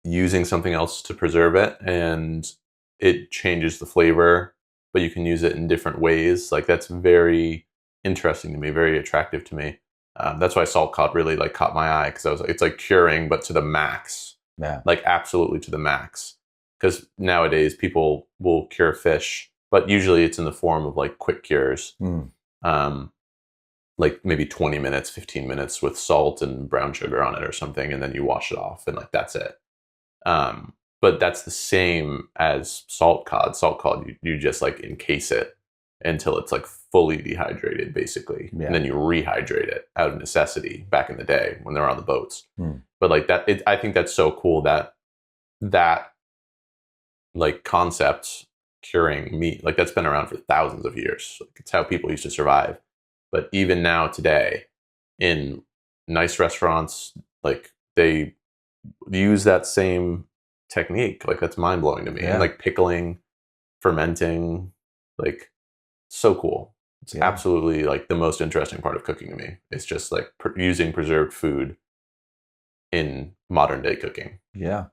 Speaker 1: using something else to preserve it, and it changes the flavor, but you can use it in different ways. Like that's very interesting to me, very attractive to me. That's why salt cod really like caught my eye, because I was it's like curing, but to the max.
Speaker 2: Yeah.
Speaker 1: Like absolutely to the max. Because nowadays people will cure fish, but usually it's in the form of like quick cures. Like maybe 20 minutes, 15 minutes with salt and brown sugar on it or something, and then you wash it off, and like that's it. But that's the same as salt cod. Salt cod, you just like encase it until it's like fully dehydrated, basically,
Speaker 2: Yeah.
Speaker 1: and then you rehydrate it out of necessity. Back in the day when they were on the boats,
Speaker 2: Mm.
Speaker 1: but like that, I think that's so cool that like concept, curing meat, like that's been around for thousands of years. Like, it's how people used to survive. But even now today, in nice restaurants, like they use that same technique. Like that's mind blowing to me.
Speaker 2: Yeah.
Speaker 1: And like pickling, fermenting, like so cool. It's absolutely like the most interesting part of cooking to me. It's just like using preserved food in modern day cooking.
Speaker 2: Yeah,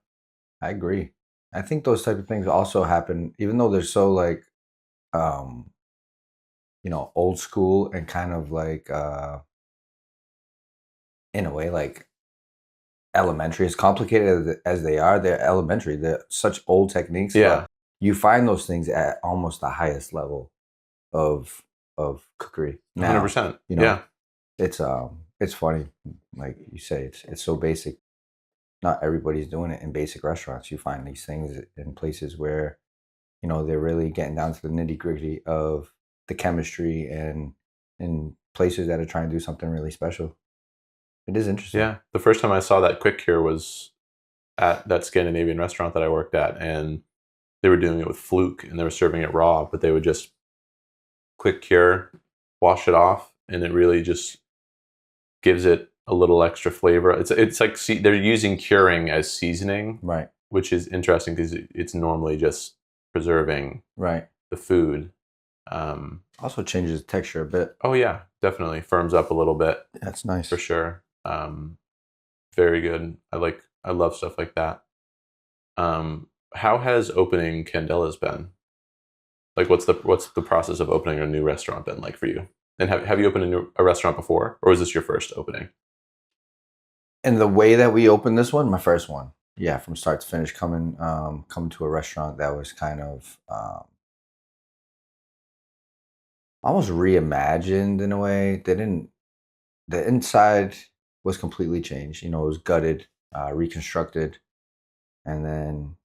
Speaker 2: I agree. I think those type of things also happen, even though they're so like, old school and kind of like, in a way, like elementary. As complicated as they are, they're elementary. They're such old techniques.
Speaker 1: Yeah.
Speaker 2: But you find those things at almost the highest level of cookery. Now,
Speaker 1: 100%.
Speaker 2: yeah, it's funny, like you say, it's so basic. Not everybody's doing it in basic restaurants. You find these things in places where, they're really getting down to the nitty gritty of the chemistry, and in places that are trying to do something really special. It is interesting.
Speaker 1: Yeah. The first time I saw that quick cure was at that Scandinavian restaurant that I worked at, and they were doing it with fluke, and they were serving it raw, but they would just quick cure, wash it off, and it really just gives it a little extra flavor. It's like they're using curing as seasoning,
Speaker 2: Right.
Speaker 1: which is interesting because it's normally just preserving
Speaker 2: Right.
Speaker 1: the food.
Speaker 2: Also changes the texture a bit.
Speaker 1: Oh yeah, definitely firms up a little bit.
Speaker 2: That's nice
Speaker 1: for sure. Very good. I love stuff like that. How has opening Candela's been? Like, what's the process of opening a new restaurant been like for you? And have you opened a restaurant before, or is this your first opening?
Speaker 2: And the way that we opened this one, my first one, yeah, from start to finish, coming to a restaurant that was kind of almost reimagined in a way. The inside was completely changed. It was gutted, reconstructed, and then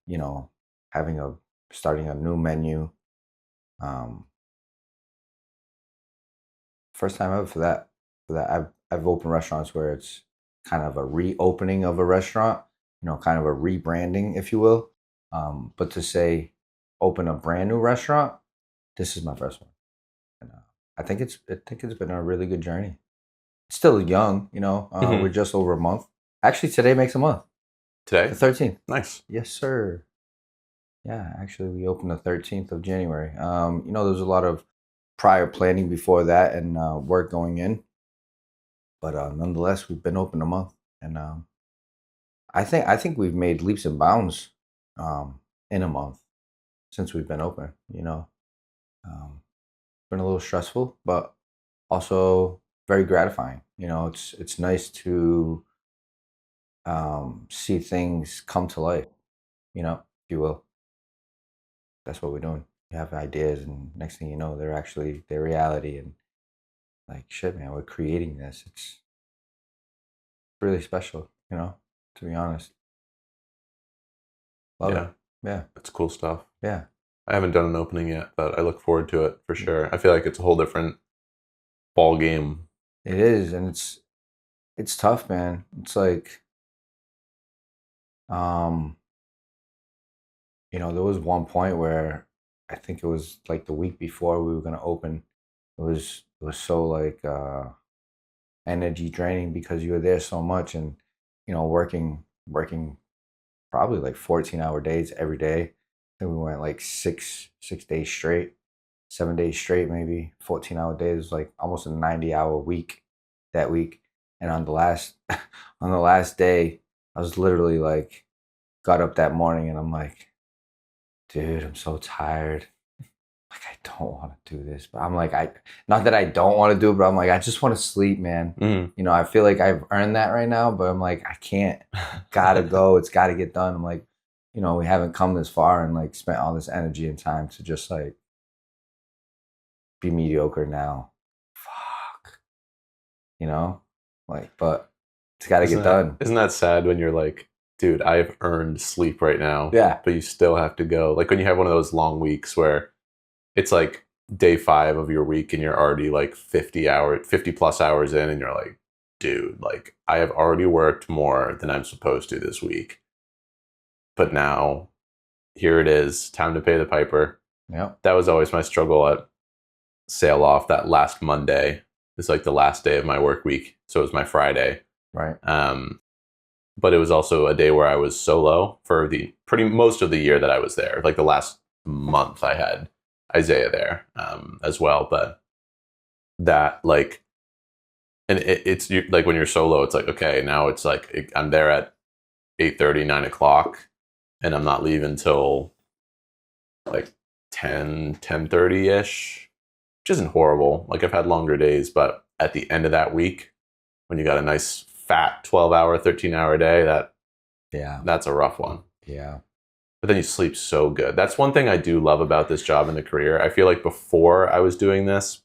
Speaker 2: starting a new menu. First time ever for that. I've opened restaurants where it's kind of a reopening of a restaurant, kind of a rebranding, if you will. But to say open a brand new restaurant, this is my first one, and I think it's been a really good journey. It's still young, We're just over a month. Actually, today makes a month.
Speaker 1: Today,
Speaker 2: the 13th.
Speaker 1: Nice.
Speaker 2: Yes, sir. Yeah, actually, we opened the 13th of January. There was a lot of prior planning before that and work going in. But nonetheless, we've been open a month, and I think we've made leaps and bounds in a month since we've been open. Been a little stressful, but also very gratifying. It's nice to see things come to life. If you will. That's what we're doing. You have ideas, and next thing you know, they're reality. And like shit, man, we're creating this. It's really special. To be honest, love it.
Speaker 1: Yeah,
Speaker 2: Yeah,
Speaker 1: it's cool stuff.
Speaker 2: yeah.
Speaker 1: I haven't done an opening yet, but I look forward to it for sure. I feel like it's a whole different ball game.
Speaker 2: It is, and it's tough, man. It's like, um, there was one point where I think it was like the week before we were gonna open. It was so like energy draining because you were there so much, and working probably like 14-hour days every day. Then we went like six days straight, 7 days straight, maybe 14-hour days. It was like almost a 90-hour week that week. And on the last on the last day, I was literally like got up that morning and I'm like, dude, I'm so tired. Like I don't want to do this. But I'm like, not that I don't want to do it, but I'm like, I just want to sleep, man.
Speaker 1: Mm.
Speaker 2: I feel like I've earned that right now, but I'm like, I can't. Gotta go. It's gotta get done. I'm like, we haven't come this far and like spent all this energy and time to just like be mediocre now. Fuck. Like, but it's gotta get done.
Speaker 1: Isn't that sad when you're like, dude, I've earned sleep right now.
Speaker 2: Yeah.
Speaker 1: But you still have to go. Like when you have one of those long weeks where it's like day 5 of your week and you're already like 50 plus hours in and you're like, dude, like I have already worked more than I'm supposed to this week. But now here it is, time to pay the piper.
Speaker 2: Yeah.
Speaker 1: That was always my struggle at Sail Off. That last Monday is like the last day of my work week. So it was my Friday.
Speaker 2: Right.
Speaker 1: But it was also a day where I was solo for the pretty most of the year that I was there. Like the last month I had Isaiah there as well. But that like, and it's like when you're solo, it's like, okay, now it's like I'm there at 8:30, 9 o'clock, and I'm not leaving till like 10:30 ish, which isn't horrible. Like I've had longer days, but at the end of that week, when you got a nice fat 12-hour, 13-hour day, that's a rough one.
Speaker 2: Yeah.
Speaker 1: But then you sleep so good. That's one thing I do love about this job in the career. I feel like before I was doing this,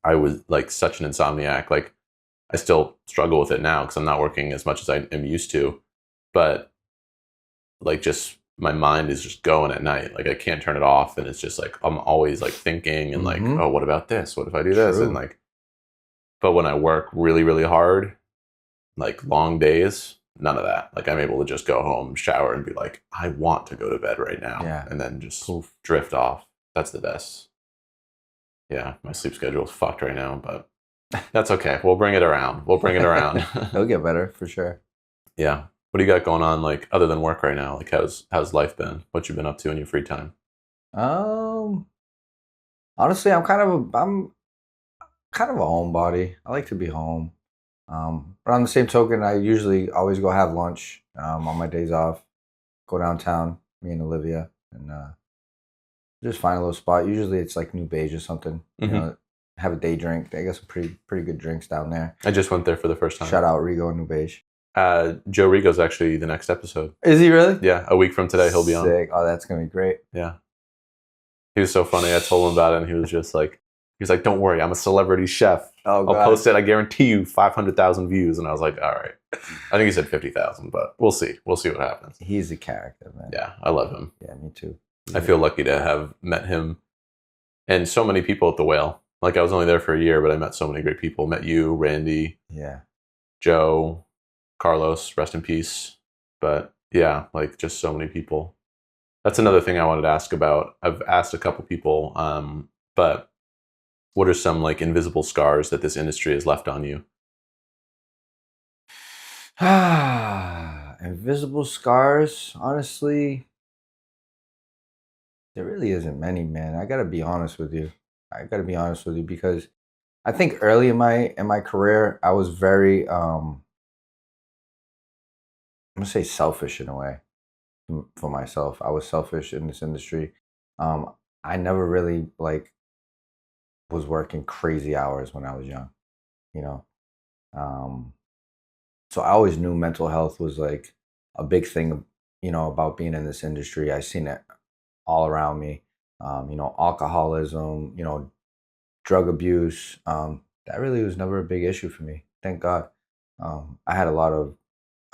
Speaker 1: I was like such an insomniac. Like I still struggle with it now because I'm not working as much as I am used to. But like just my mind is just going at night. Like I can't turn it off. And it's just like I'm always like thinking and like, oh, what about this? What if I do this?
Speaker 2: True.
Speaker 1: And like, but when I work really, really hard, like long days, none of that. Like I'm able to just go home, shower, and be like, I want to go to bed right now.
Speaker 2: Yeah.
Speaker 1: And then just drift off. That's the best. Yeah, my sleep schedule is fucked right now, but that's okay. We'll bring it around.
Speaker 2: It'll get better for sure.
Speaker 1: Yeah. What do you got going on, like other than work right now? Like how's life been? What you been up to in your free time?
Speaker 2: Honestly, I'm kind of a homebody. I like to be home. But on the same token, I usually always go have lunch on my days off. Go downtown, me and Olivia, and just find a little spot. Usually it's like New Beige or something. Have a day drink. They got some pretty good drinks down there.
Speaker 1: I just went there for the first time.
Speaker 2: Shout out Rigo and New Beige.
Speaker 1: Joe Rigo's actually the next episode.
Speaker 2: Is he really?
Speaker 1: Yeah, a week from today he'll be on.
Speaker 2: Sick. Oh, that's gonna be great.
Speaker 1: Yeah. He was so funny. I told him about it and he was like, don't worry, I'm a celebrity chef.
Speaker 2: Oh,
Speaker 1: I'll post it. I guarantee you 500,000 views. And I was like, all right. I think he said 50,000, but we'll see. We'll see what happens.
Speaker 2: He's a character, man.
Speaker 1: Yeah, I love him.
Speaker 2: Yeah, me too.
Speaker 1: I feel lucky to have met him and so many people at the Whale. Like I was only there for a year, but I met so many great people. Met you, Randy, Joe, Carlos, rest in peace. But yeah, like just so many people. That's another thing I wanted to ask about. I've asked a couple people, but what are some like invisible scars that this industry has left on you?
Speaker 2: Invisible scars, honestly, there really isn't many, man. I gotta be honest with you. Because I think early in my career, I was very I'm gonna say selfish in a way for myself. I was selfish in this industry. I never really like was working crazy hours when I was young. you know. Um, so I always knew mental health was like a big thing, about being in this industry. I seen it all around me. Alcoholism, drug abuse. That really was never a big issue for me. Thank God. I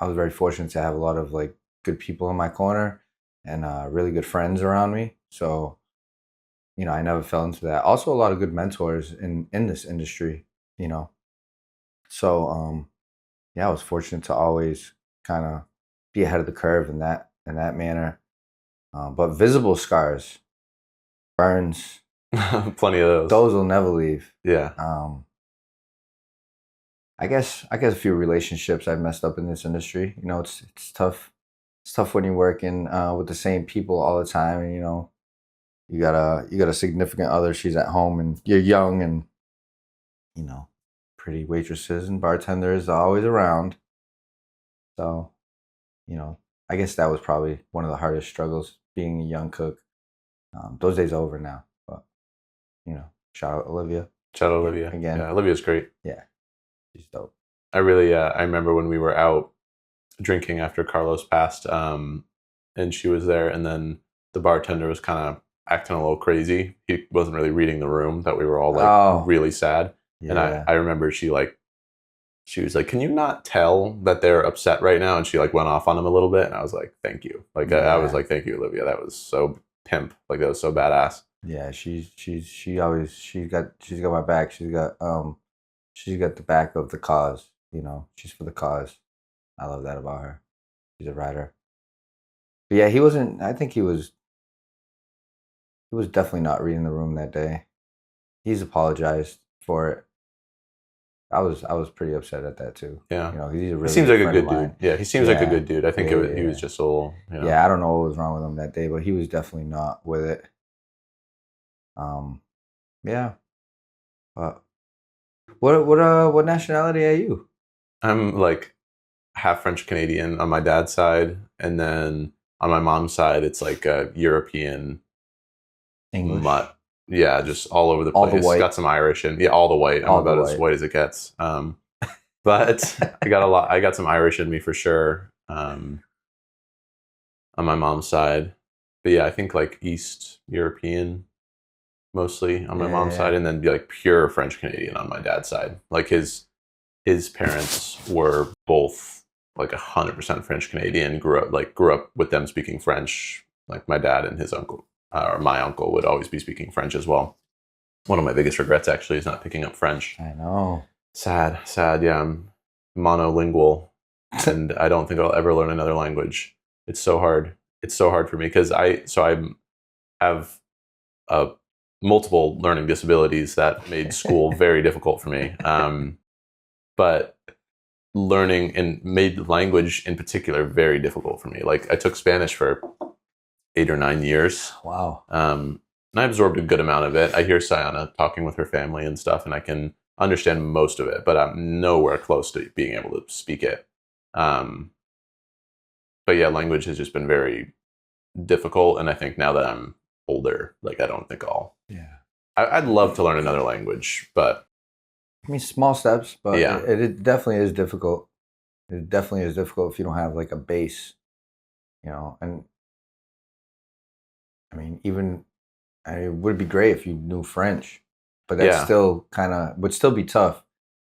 Speaker 2: was very fortunate to have a lot of like good people in my corner and really good friends around me. So, I never fell into that. Also, a lot of good mentors in this industry, you know. So, yeah, I was fortunate to always kind of be ahead of the curve in that manner. But visible scars, burns,
Speaker 1: Plenty of those.
Speaker 2: those will never leave.
Speaker 1: Yeah.
Speaker 2: Um, I guess a few relationships I've messed up in this industry. It's tough. It's tough when you're working with the same people all the time, and you got a significant other. She's at home, and you're young, and you know, pretty waitresses and bartenders are always around. So, you know, I guess that was probably one of the hardest struggles being a young cook. Those days are over now, but shout out Olivia
Speaker 1: Shout out Olivia.
Speaker 2: again.
Speaker 1: Yeah, Olivia's great.
Speaker 2: Yeah, she's dope.
Speaker 1: I remember when we were out drinking after Carlos passed, and she was there, and then the bartender was kind of acting a little crazy. He wasn't really reading the room, that we were all like really sad. And
Speaker 2: Yeah,
Speaker 1: I remember she was like, "Can you not tell that they're upset right now?" And she like went off on him a little bit, and I was like, "Thank you." Like I was
Speaker 2: yeah,
Speaker 1: like, "Thank you, Olivia. That was so pimp. Like that was so badass."
Speaker 2: yeah. She's got my back. She's got the back of the cause. She's for the cause. I love that about her. She's a writer. But yeah, he wasn't. I think he was. He was definitely not reading the room that day. He's apologized for it. I was pretty upset at that too.
Speaker 1: Yeah.
Speaker 2: 'Cause he's a
Speaker 1: He
Speaker 2: really
Speaker 1: seems
Speaker 2: good
Speaker 1: like a
Speaker 2: friend of
Speaker 1: good dude.
Speaker 2: mine.
Speaker 1: Yeah, he seems like a
Speaker 2: Yeah,
Speaker 1: good dude. I think
Speaker 2: yeah,
Speaker 1: he was
Speaker 2: yeah.
Speaker 1: just a little,
Speaker 2: Yeah, I don't know what was wrong with him that day, but he was definitely not with it. Um, yeah. But what nationality are you?
Speaker 1: I'm like half French Canadian on my dad's side, and then on my mom's side, it's like a European
Speaker 2: English.
Speaker 1: mutt. Yeah, just all over the
Speaker 2: All the
Speaker 1: place.
Speaker 2: white.
Speaker 1: Got some Irish in. Yeah, all the white. I'm
Speaker 2: All the
Speaker 1: about as
Speaker 2: white.
Speaker 1: white as it gets. But I got a lot. I got some Irish in me for sure. On my mom's side, but yeah, I think like East European mostly on my mom's
Speaker 2: Yeah.
Speaker 1: side, and then be like pure French Canadian on my dad's side. Like his parents were both like 100% French Canadian. Grew up with them speaking French. Like my dad and his uncle, or my uncle, would always be speaking French as well. One of my biggest regrets actually is not picking up French.
Speaker 2: I know.
Speaker 1: Sad, sad. Yeah, I'm monolingual, and I don't think I'll ever learn another language. It's so hard. It's so hard for me because I have multiple learning disabilities that made school very difficult for me. But learning and made language in particular very difficult for me. Like I took Spanish for 8 or 9 years.
Speaker 2: Wow.
Speaker 1: And I absorbed a good amount of it. I hear Sayana talking with her family and stuff, and I can understand most of it, but I'm nowhere close to being able to speak it. But yeah, language has just been very difficult, and I think now that I'm older, like I don't think I'll.
Speaker 2: Yeah.
Speaker 1: I'd love to learn another language, but
Speaker 2: I mean, small steps, but
Speaker 1: yeah,
Speaker 2: it definitely is difficult. It definitely is difficult if you don't have like a base, and I mean, it would be great if you knew French, but that's
Speaker 1: yeah,
Speaker 2: still kind of would still be tough.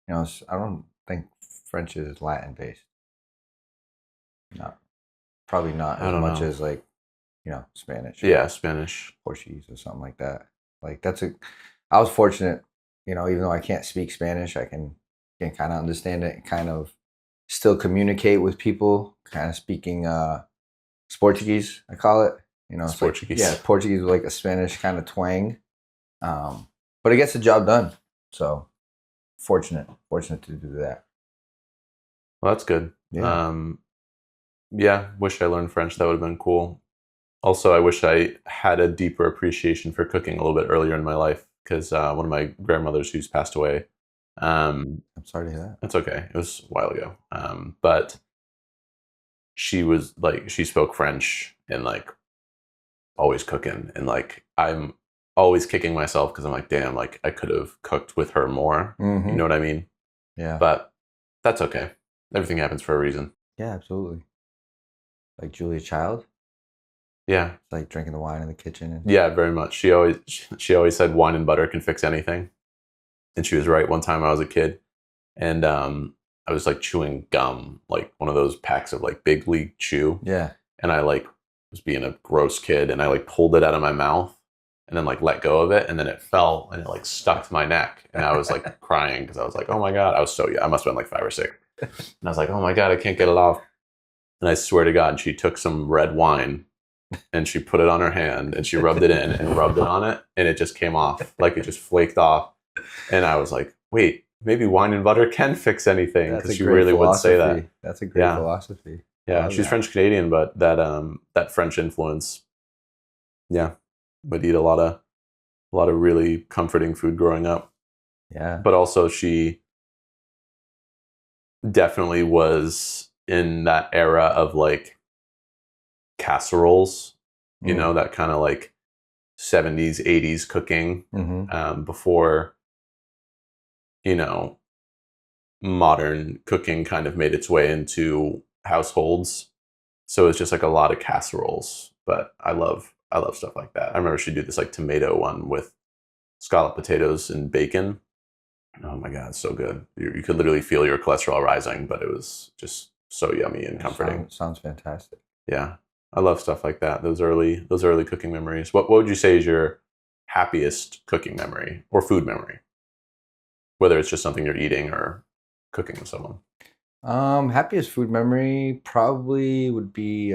Speaker 2: I don't think French is Latin based. Not Probably not
Speaker 1: I
Speaker 2: as
Speaker 1: don't
Speaker 2: much
Speaker 1: know.
Speaker 2: as like Spanish or
Speaker 1: Yeah, Spanish.
Speaker 2: Portuguese or something like that. Like I was fortunate, even though I can't speak Spanish, I can kind of understand it and kind of still communicate with people. Kind of speaking Portuguese, I call it.
Speaker 1: It's
Speaker 2: It's like,
Speaker 1: Portuguese.
Speaker 2: yeah, Portuguese with like a Spanish kind of twang. But it gets the job done. So fortunate to do that.
Speaker 1: Well, that's good.
Speaker 2: Yeah.
Speaker 1: Yeah, wish I learned French. That would have been cool. Also, I wish I had a deeper appreciation for cooking a little bit earlier in my life because one of my grandmothers who's passed away.
Speaker 2: I'm sorry to hear that.
Speaker 1: It's okay. It was a while ago. But she was like, she spoke French and like always cooking. And like, I'm always kicking myself because I'm like, damn, like I could have cooked with her more. You
Speaker 2: Mm-hmm.
Speaker 1: know what I mean?
Speaker 2: Yeah.
Speaker 1: but that's okay. Everything happens for a reason.
Speaker 2: Yeah, absolutely. Like Julia Child,
Speaker 1: Yeah,
Speaker 2: like drinking the wine in the kitchen. And
Speaker 1: yeah, very much. She always said wine and butter can fix anything, and she was right. One time I was a kid, and I was like chewing gum, like one of those packs of like Big League Chew,
Speaker 2: yeah.
Speaker 1: and I like was being a gross kid, and I like pulled it out of my mouth, and then like let go of it, and then it fell, and it like stuck to my neck, and I was like crying because I was like, oh my god, I was so young. I must have been like 5 or 6, and I was like, oh my god, I can't get it off. And I swear to God, she took some red wine and she put it on her hand and she rubbed it in and rubbed it on it, and it just came off, like it just flaked off. And I was like, wait, maybe wine and butter can fix anything,
Speaker 2: That's
Speaker 1: because
Speaker 2: a
Speaker 1: she
Speaker 2: great
Speaker 1: really would say
Speaker 2: philosophy.
Speaker 1: that.
Speaker 2: That's a great
Speaker 1: Yeah,
Speaker 2: philosophy. I
Speaker 1: yeah.
Speaker 2: love
Speaker 1: She's
Speaker 2: that.
Speaker 1: French Canadian, but that French influence, yeah, would eat a lot of really comforting food growing up.
Speaker 2: Yeah.
Speaker 1: But also, she definitely was in that era of like casseroles,
Speaker 2: Mm.
Speaker 1: that kind of like 70s, 80s cooking,
Speaker 2: Mm-hmm.
Speaker 1: before, you know, modern cooking kind of made its way into households. So it's just like a lot of casseroles. But I love stuff like that. I remember she'd do this like tomato one with scalloped potatoes and bacon. Oh my god, so good. You could literally feel your cholesterol rising, but it was just so yummy and
Speaker 2: That
Speaker 1: comforting.
Speaker 2: sounds fantastic.
Speaker 1: Yeah. I love stuff like that. Those early cooking memories. What would you say is your happiest cooking memory or food memory? Whether it's just something you're eating or cooking with someone.
Speaker 2: Happiest food memory probably would be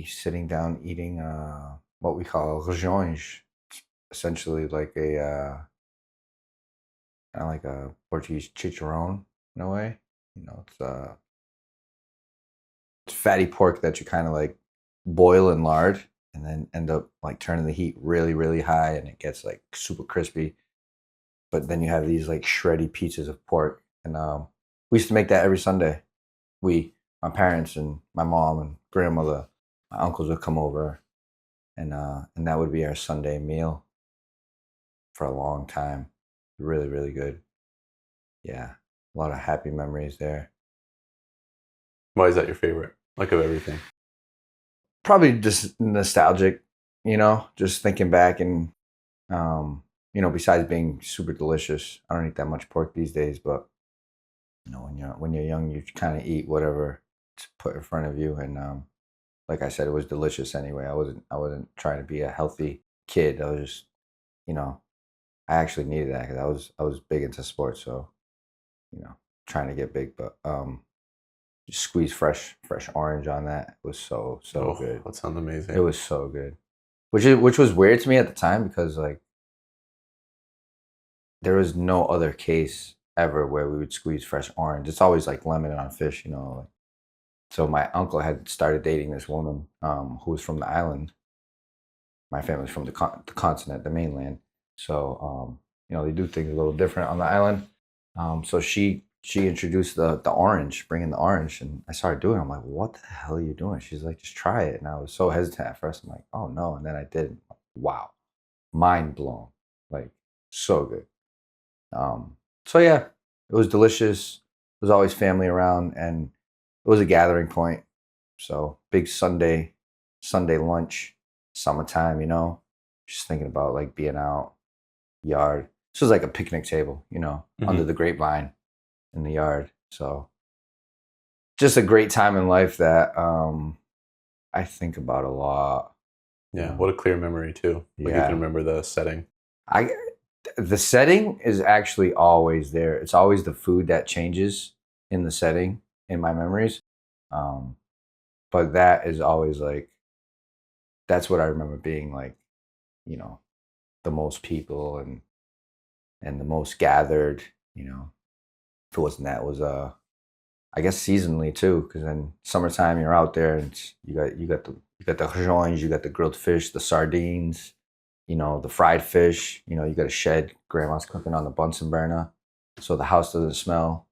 Speaker 2: sitting down eating what we call rejonge, essentially like a kind of like a Portuguese chicharron in a way. It's fatty pork that you kind of like boil in lard and then end up like turning the heat really really high and it gets like super crispy. But then you have these like shreddy pieces of pork, and we used to make that every Sunday. My parents and my mom and grandmother, my uncles would come over, and that would be our Sunday meal for a long time. Really, really good. Yeah, a lot of happy memories there.
Speaker 1: Why is that your favorite? Like of everything.
Speaker 2: Probably just nostalgic, just thinking back and besides being super delicious, I don't eat that much pork these days, but when you're young, you kind of eat whatever put in front of you, and like I said, it was delicious anyway. I wasn't trying to be a healthy kid. I was just, you know, I actually needed that because I was big into sports, so you know, trying to get big, but just squeeze fresh orange on that. It was so
Speaker 1: Oh,
Speaker 2: good.
Speaker 1: that sounds
Speaker 2: It
Speaker 1: amazing.
Speaker 2: was so good, which was weird to me at the time because like there was no other case ever where we would squeeze fresh orange. It's always like lemon on fish. Like, so my uncle had started dating this woman who was from the island. My family's from the continent, the mainland. So they do things a little different on the island. So she introduced the orange, bringing the orange, and I started doing it. I'm like, what the hell are you doing? She's like, just try it. And I was so hesitant at first. I'm like, oh no. And then I did. Wow, mind blown. Like so good. So yeah, it was delicious. There was always family around, and it was a gathering point. So big Sunday lunch, summertime. Just thinking about like being out, yard. This was like a picnic table, under
Speaker 1: Hmm.
Speaker 2: the grapevine in the yard. So just a great time in life that I think about a lot. You
Speaker 1: Yeah, what
Speaker 2: know,
Speaker 1: a clear memory too. Like you can
Speaker 2: yeah.
Speaker 1: remember the setting.
Speaker 2: I The setting is actually always there. It's always the food that changes in the setting in my memories. Um, but that is always like that's what I remember being like, you know, the most people and the most gathered, you know. If it wasn't that, it was I guess seasonally too, because then summertime you're out there and you got the rejoins, you got the grilled fish, the sardines, the fried fish. You got a shed. Grandma's cooking on the Bunsen burner, so the house doesn't smell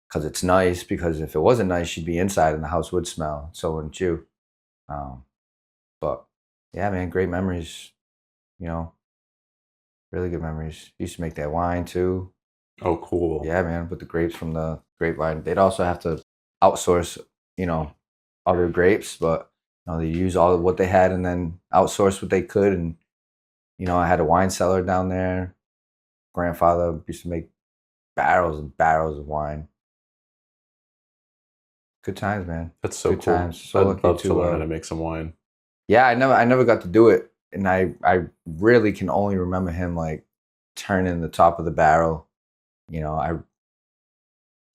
Speaker 2: because it's nice. Because if it wasn't nice, she'd be inside and the house would smell. So wouldn't you? Um, but yeah, man, great memories. You know, Really good memories. Used to make that wine too.
Speaker 1: Oh, cool.
Speaker 2: Yeah, man, with the grapes from the grapevine. They'd also have to outsource, you know, other grapes, but they use all of what they had and then outsource what they could. And I had a wine cellar down there. Grandfather used to make barrels and barrels of wine. Good times, man.
Speaker 1: That's so
Speaker 2: Good
Speaker 1: cool.
Speaker 2: times. So
Speaker 1: I'd
Speaker 2: lucky
Speaker 1: love to
Speaker 2: to.
Speaker 1: learn how to make some wine.
Speaker 2: Yeah, I never got to do it, and I really can only remember him like turning the top of the barrel. I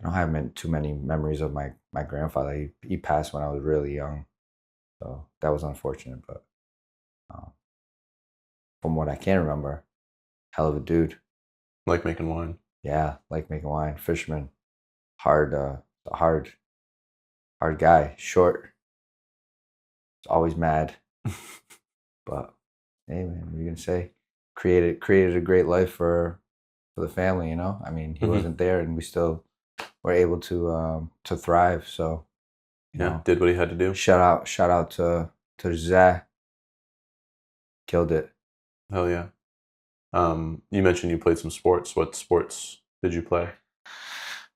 Speaker 2: don't have too many memories of my grandfather. He passed when I was really young, so that was unfortunate. But uh, from what I can remember, hell of a dude.
Speaker 1: Like making wine.
Speaker 2: Yeah, like making wine, fisherman, hard, hard, hard guy, short, always mad. But hey, man, what are you gonna say? Created a great life for the family. I mean, he
Speaker 1: Hmm.
Speaker 2: wasn't there, and we still were able to thrive. So
Speaker 1: Yeah, did what he had to do.
Speaker 2: shout out to Zach. Killed it.
Speaker 1: Hell yeah. You mentioned you played some sports. What sports did you play?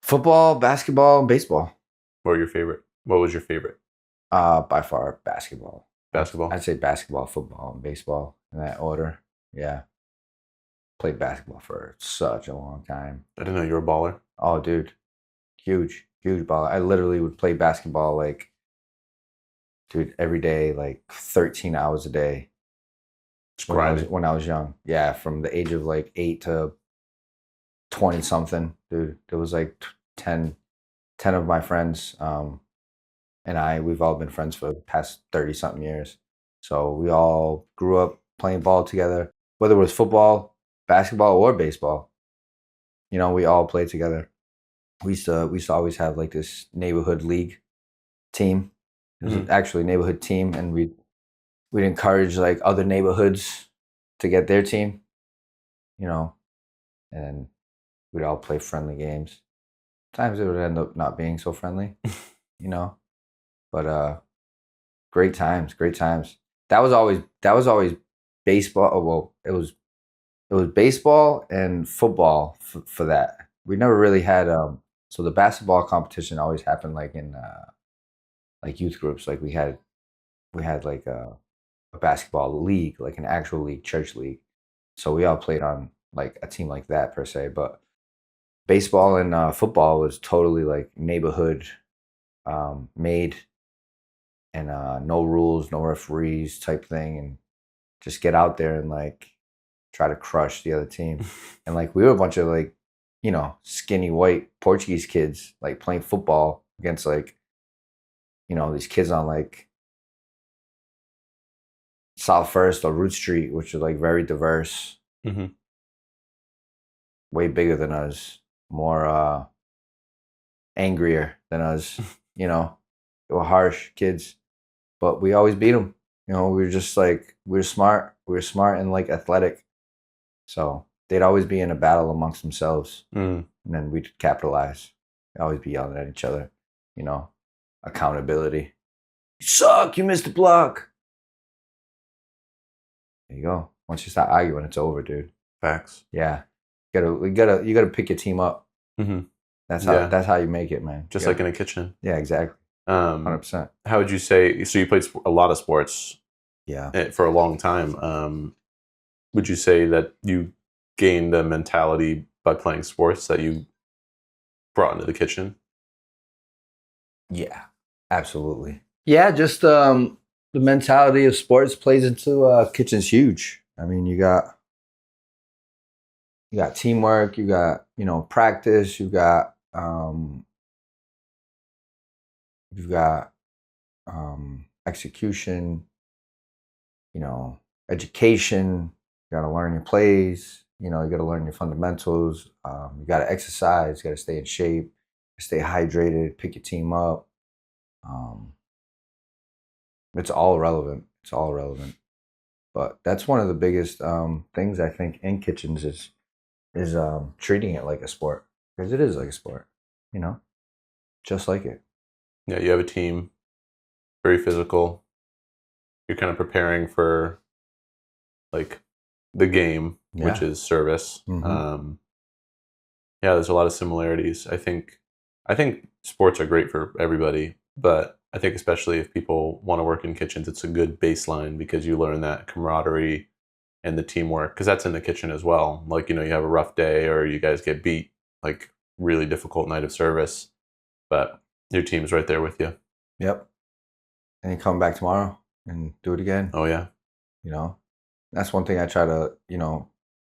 Speaker 2: Football, basketball, and baseball.
Speaker 1: What were your favorite? What was your favorite?
Speaker 2: By far, basketball.
Speaker 1: Basketball.
Speaker 2: I'd say basketball, football, and baseball in that order. Yeah, played basketball for such a long time.
Speaker 1: I didn't know you were a baller.
Speaker 2: Oh, dude, huge ball. I literally would play basketball like, dude, every day, like 13 hours a day.
Speaker 1: It's
Speaker 2: When I was
Speaker 1: grinding.
Speaker 2: when I was young. Yeah, from the age of like 8 to 20 something, dude. There was like 10 of my friends, and we've all been friends for the past 30 something years. So we all grew up playing ball together, whether it was football, basketball, or baseball. We all played together. We used to always have like this neighborhood league team. It was
Speaker 1: Mhm.
Speaker 2: actually a neighborhood team, and we'd encourage like other neighborhoods to get their team, you know, and we'd all play friendly games. Times it would end up not being so friendly, you know, but great times, great times. That was always baseball. Oh, well, it was baseball and football for that. We never really had so the basketball competition always happened like in like youth groups. Like we had like a basketball league, like an actual league, church league. So we all played on like a team like that per se. But baseball and football was totally like neighborhood made, and no rules, no referees type thing, and just get out there and like try to crush the other team. And like we were a bunch of like skinny white Portuguese kids like playing football against like these kids on like South First or Root Street, which are like very diverse,
Speaker 1: Mhm.
Speaker 2: way bigger than us, more angrier than us. They were harsh kids, but we always beat them. We were just like we were smart. We were smart and like athletic, so they'd always be in a battle amongst themselves,
Speaker 1: Mm.
Speaker 2: and then we'd capitalize. They'd always be yelling at each other. Accountability. You suck. You missed the block. There you go. Once you start arguing, it's over, dude.
Speaker 1: Facts.
Speaker 2: Yeah, you gotta pick your team up.
Speaker 1: Hmm.
Speaker 2: That's how
Speaker 1: Yeah,
Speaker 2: that's how you make it, man.
Speaker 1: just like in a kitchen.
Speaker 2: Yeah, exactly. 100%.
Speaker 1: How would you say? So you played a lot of sports
Speaker 2: Yeah.
Speaker 1: for a long time. Would you say that you gained a mentality by playing sports that you brought into the kitchen?
Speaker 2: Yeah, absolutely. Yeah, just the mentality of sports plays into kitchen's huge. I mean, you got teamwork, you got practice, you've got execution, you know, education. You got to learn your plays. You got to learn your fundamentals. You got to exercise. You got to stay in shape, stay hydrated, pick your team up. Um, it's all relevant. It's all relevant. But that's one of the biggest things I think in kitchens is treating it like a sport, because it is like a sport, you know, just like it.
Speaker 1: Yeah, you have a team, very physical. You're kind of preparing for like the game, which is service. Yeah, there's a lot of similarities. I think sports are great for everybody, but I think especially if people want to work in kitchens, it's a good baseline because you learn that camaraderie and the teamwork, because that's in the kitchen as well. Like, you have a rough day or you guys get beat, like really difficult night of service, but your team's right there with you.
Speaker 2: Yep. And you come back tomorrow and do it again.
Speaker 1: Oh yeah.
Speaker 2: That's one thing I try to,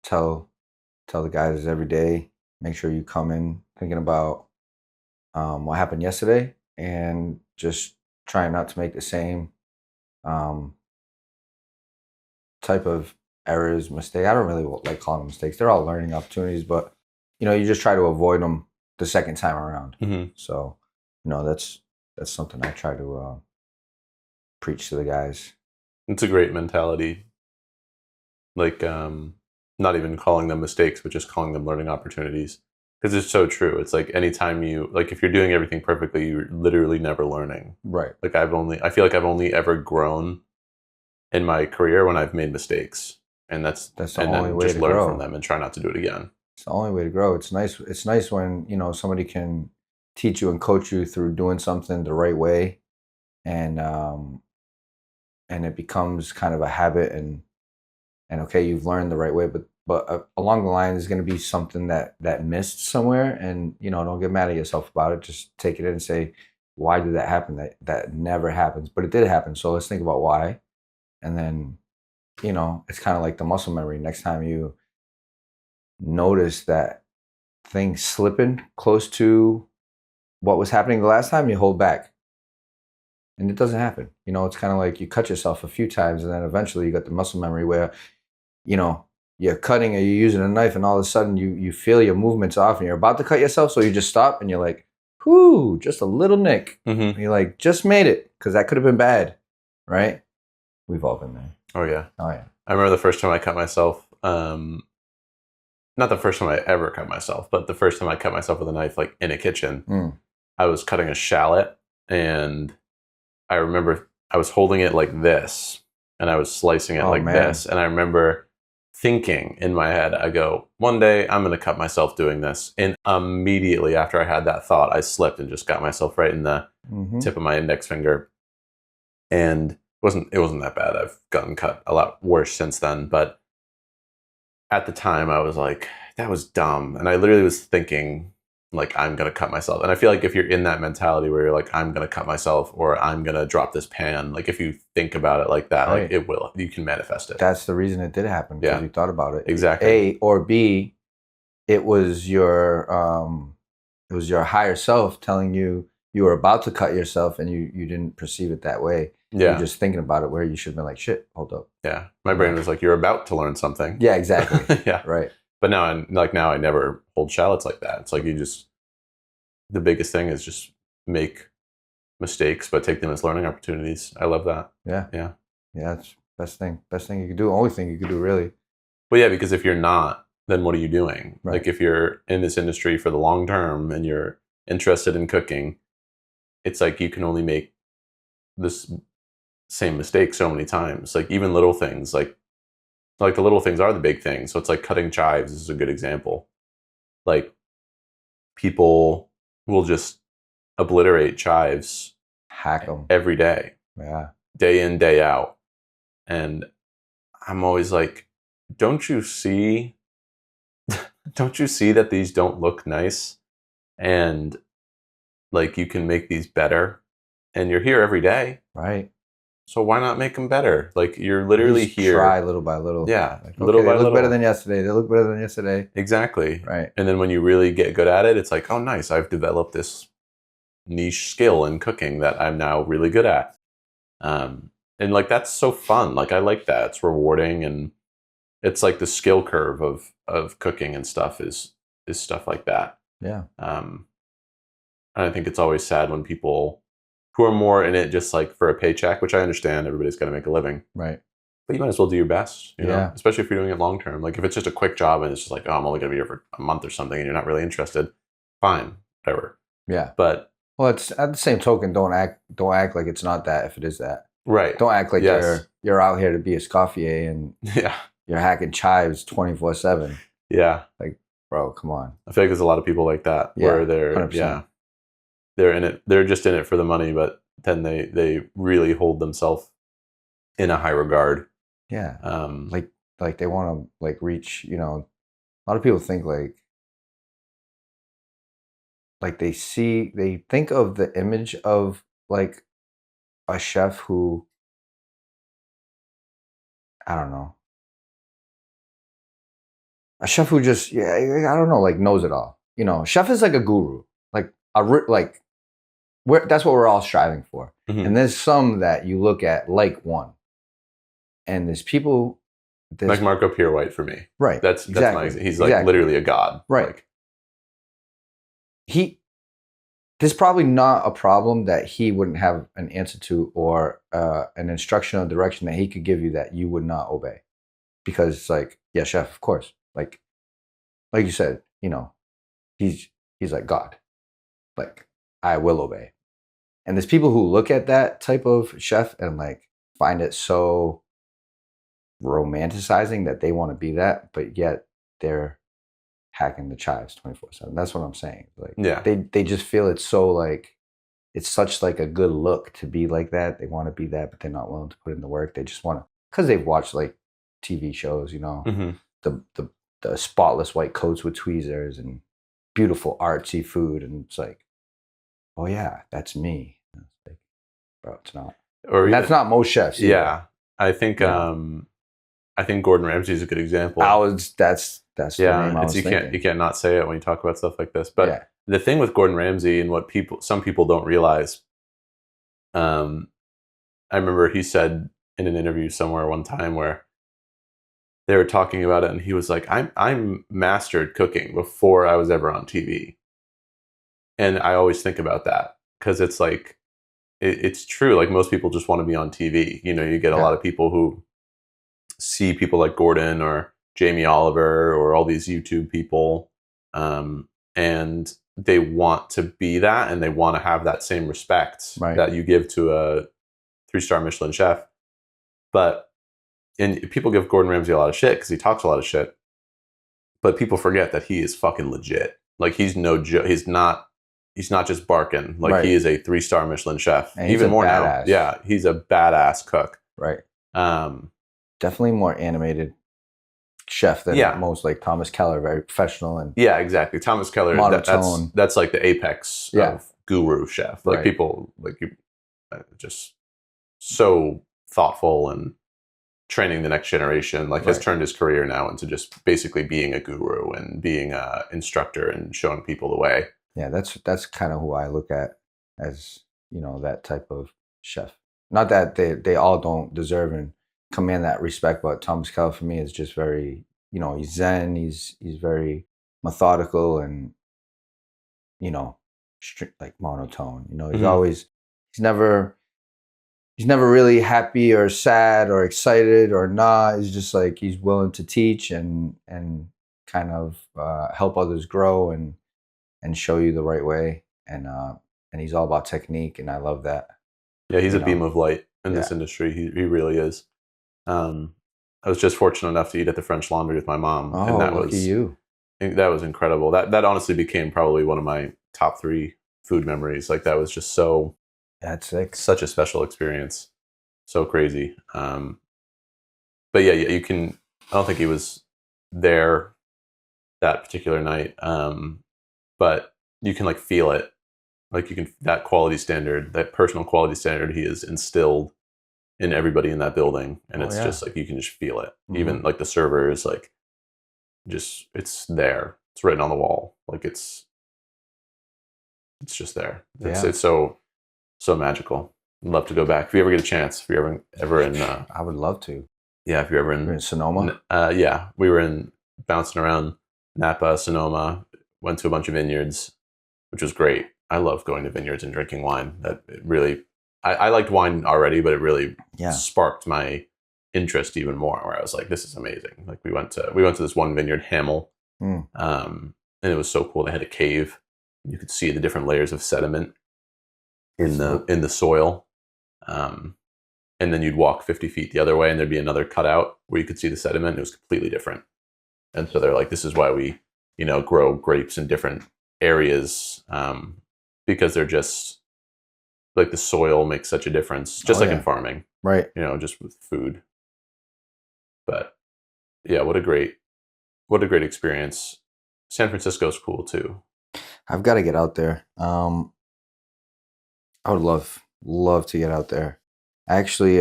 Speaker 2: tell the guys every day. Make sure you come in thinking about what happened yesterday and just trying not to make the same type of errors, mistake. I don't really like calling them mistakes. They're all learning opportunities, but you just try to avoid them the second time around. So, that's something I try to preach to the guys.
Speaker 1: It's a great mentality. Like, not even calling them mistakes, but just calling them learning opportunities. Because it's so true. It's like anytime if you're doing everything perfectly, you're literally never learning.
Speaker 2: Right.
Speaker 1: Like I feel like I've only ever grown in my career when I've made mistakes. And that's the only way to learn from them and try not to do it again.
Speaker 2: It's the only way to grow. It's nice. It's nice when, somebody can teach you and coach you through doing something the right way. And it becomes kind of a habit and okay, you've learned the right way, but along the line is going to be something that missed somewhere, and don't get mad at yourself about it. Just take it in and say, why did that happen? That never happens, but it did happen. So let's think about why, and then it's kind of like the muscle memory. Next time you notice that thing slipping close to what was happening the last time, you hold back. And it doesn't happen. It's kind of like you cut yourself a few times and then eventually you got the muscle memory where, you're cutting or you're using a knife and all of a sudden you feel your movements off and you're about to cut yourself. So you just stop and you're like, whoo, just a little nick. And you're like, just made it, because that could have been bad, right? We've all been there.
Speaker 1: Oh, yeah.
Speaker 2: Oh, yeah.
Speaker 1: I remember the first time I cut myself, not the first time I ever cut myself, but the first time I cut myself with a knife, like in a kitchen. I was cutting a shallot and I remember I was holding it like this and I was slicing it this. And I remember thinking in my head, I go, one day I'm going to cut myself doing this. And immediately after I had that thought, I slipped and just got myself right in the tip of my index finger. And it wasn't that bad. I've gotten cut a lot worse since then. But at the time I was like, that was dumb. And I literally was thinking, like, I'm going to cut myself. And I feel like if you're in that mentality where you're like, I'm going to cut myself or I'm going to drop this pan, like if you think about it like that, like you can manifest it.
Speaker 2: That's the reason it did happen. Because you thought about it.
Speaker 1: Exactly.
Speaker 2: A or B, it was your higher self telling you were about to cut yourself and you didn't perceive it that way.
Speaker 1: Yeah.
Speaker 2: You're just thinking about it where you should have been like, shit, hold up.
Speaker 1: Yeah. My brain was like, you're about to learn something.
Speaker 2: Yeah, exactly.
Speaker 1: Yeah.
Speaker 2: Right.
Speaker 1: But now I never hold shallots like that. It's like the biggest thing is just make mistakes, but take them as learning opportunities. I love that.
Speaker 2: Yeah.
Speaker 1: Yeah.
Speaker 2: Yeah, it's best thing you can do. Only thing you can do, really.
Speaker 1: Well, yeah, because if you're not, then what are you doing?
Speaker 2: Right.
Speaker 1: Like if you're in this industry for the long term and you're interested in cooking, it's like you can only make this same mistake so many times. Like even little things, like the little things are the big things. So it's like cutting chives is a good example. Like people will just obliterate chives,
Speaker 2: hack them
Speaker 1: every day.
Speaker 2: Yeah.
Speaker 1: Day in, day out. And I'm always like, don't you see that these don't look nice? And like you can make these better and you're here every day.
Speaker 2: Right.
Speaker 1: So why not make them better? Like you're literally here.
Speaker 2: Try little by little.
Speaker 1: Yeah.
Speaker 2: Like, little by little. They look better than yesterday. They look better than yesterday.
Speaker 1: Exactly.
Speaker 2: Right.
Speaker 1: And then when you really get good at it, it's like, oh, nice. I've developed this niche skill in cooking that I'm now really good at. And like, that's so fun. Like, I like that. It's rewarding. And it's like the skill curve of cooking and stuff is stuff like that.
Speaker 2: Yeah.
Speaker 1: And I think it's always sad when people who are more in it just like for a paycheck, which I understand, everybody's got to make a living.
Speaker 2: Right.
Speaker 1: But you might as well do your best, you know, especially if you're doing it long term. Like if it's just a quick job and it's just like, oh, I'm only going to be here for a month or something and you're not really interested, fine, whatever.
Speaker 2: Yeah.
Speaker 1: But
Speaker 2: well, it's at the same token, don't act like it's not that if it is that.
Speaker 1: Right.
Speaker 2: Don't act like you're out here to be a Scoffier and you're hacking chives 24/7.
Speaker 1: Yeah.
Speaker 2: Like, bro, come on.
Speaker 1: I feel like there's a lot of people like that where they're
Speaker 2: 100%.
Speaker 1: they're in it. They're just in it for the money, but then they really hold themselves in a high regard.
Speaker 2: Yeah. Like they want to like reach, a lot of people think like they think of the image of like a chef who, I don't know, a chef who just, I don't know, like knows it all. Chef is like a guru, like like that's what we're all striving for.
Speaker 1: Mm-hmm.
Speaker 2: And there's some that you look at like one, and there's people
Speaker 1: like Marco Pierre for me,
Speaker 2: right?
Speaker 1: That's
Speaker 2: exactly.
Speaker 1: He's like literally a god,
Speaker 2: right? Like, there's probably not a problem that he wouldn't have an answer to or an instructional direction that he could give you that you would not obey, because it's like, yeah, chef, of course, like you said, he's like God, like I will obey. And there's people who look at that type of chef and like find it so romanticizing that they want to be that, but yet they're hacking the chives 24/7. That's what I'm saying. Like,
Speaker 1: yeah,
Speaker 2: they just feel it's so like, it's such like a good look to be like that. They want to be that, but they're not willing to put in the work. They just want to, because they've watched like TV shows,
Speaker 1: mm-hmm.
Speaker 2: the spotless white coats with tweezers and beautiful artsy food, and it's like, oh yeah, that's me. And it's like, bro, it's not. Or that's not most chefs either.
Speaker 1: Yeah, I think I think Gordon Ramsay is a good example.
Speaker 2: That's the name I was thinking.
Speaker 1: You can't not say it when you talk about stuff like this. But the thing with Gordon Ramsay and what some people don't realize, I remember he said in an interview somewhere one time where they were talking about it, and he was like, I'm mastered cooking before I was ever on TV. And I always think about that because it's like, it's true. Like most people just want to be on TV. You get a lot of people who see people like Gordon or Jamie Oliver or all these YouTube people, and they want to be that, and they want to have that same respect that you give to a 3-star Michelin chef. And people give Gordon Ramsay a lot of shit because he talks a lot of shit, but people forget that he is fucking legit. Like he's no joke. He's not just barking. Like he is a 3-star Michelin chef.
Speaker 2: And even more
Speaker 1: now. Yeah, he's a badass cook.
Speaker 2: Right. Definitely more animated chef than most, like Thomas Keller, very professional and
Speaker 1: exactly. Thomas Keller, that's like the apex of guru chef. Like people like you, just so thoughtful and training the next generation. Like has turned his career now into just basically being a guru and being a instructor and showing people the way.
Speaker 2: Yeah, that's kind of who I look at as that type of chef. Not that they all don't deserve and command that respect, but Thomas Keller for me is just very, he's zen, he's very methodical and strict, like monotone. He's always, he's never really happy or sad or excited or not. He's just like, he's willing to teach and kind of help others grow and show you the right way, and he's all about technique, and I love that.
Speaker 1: Yeah, he's a beam of light in this industry. He really is. I was just fortunate enough to eat at the French Laundry with my mom, and that
Speaker 2: lucky you.
Speaker 1: That was incredible. That honestly became probably one of my top 3 food memories. Like that was just so.
Speaker 2: That's sick.
Speaker 1: Such a special experience. So crazy. But yeah, you can. I don't think he was there that particular night, but you can like feel it. Like you can, that quality standard, that personal quality standard he has instilled in everybody in that building, and it's just like you can just feel it. Mm-hmm. Even like the servers, like just it's there. It's written on the wall. Like it's just there. It's so magical. I'd love to go back if you ever get a chance. If you're ever in,
Speaker 2: I would love to.
Speaker 1: Yeah, if you're ever in
Speaker 2: Sonoma.
Speaker 1: Yeah, we were bouncing around Napa, Sonoma. Went to a bunch of vineyards, which was great. I love going to vineyards and drinking wine. That really, I liked wine already, but it really sparked my interest even more. Where I was like, this is amazing. Like we went to this one vineyard, Hamel, and it was so cool. They had a cave. You could see the different layers of sediment in the soil. and then you'd walk 50 feet the other way, and there'd be another cutout where you could see the sediment. It was completely different. And so they're like, this is why we, grow grapes in different areas, because they're just like the soil makes such a difference, just like in farming,
Speaker 2: right?
Speaker 1: Just with food. But yeah, what a great experience. San Francisco's cool too.
Speaker 2: I've got to get out there. I would love to get out there. I actually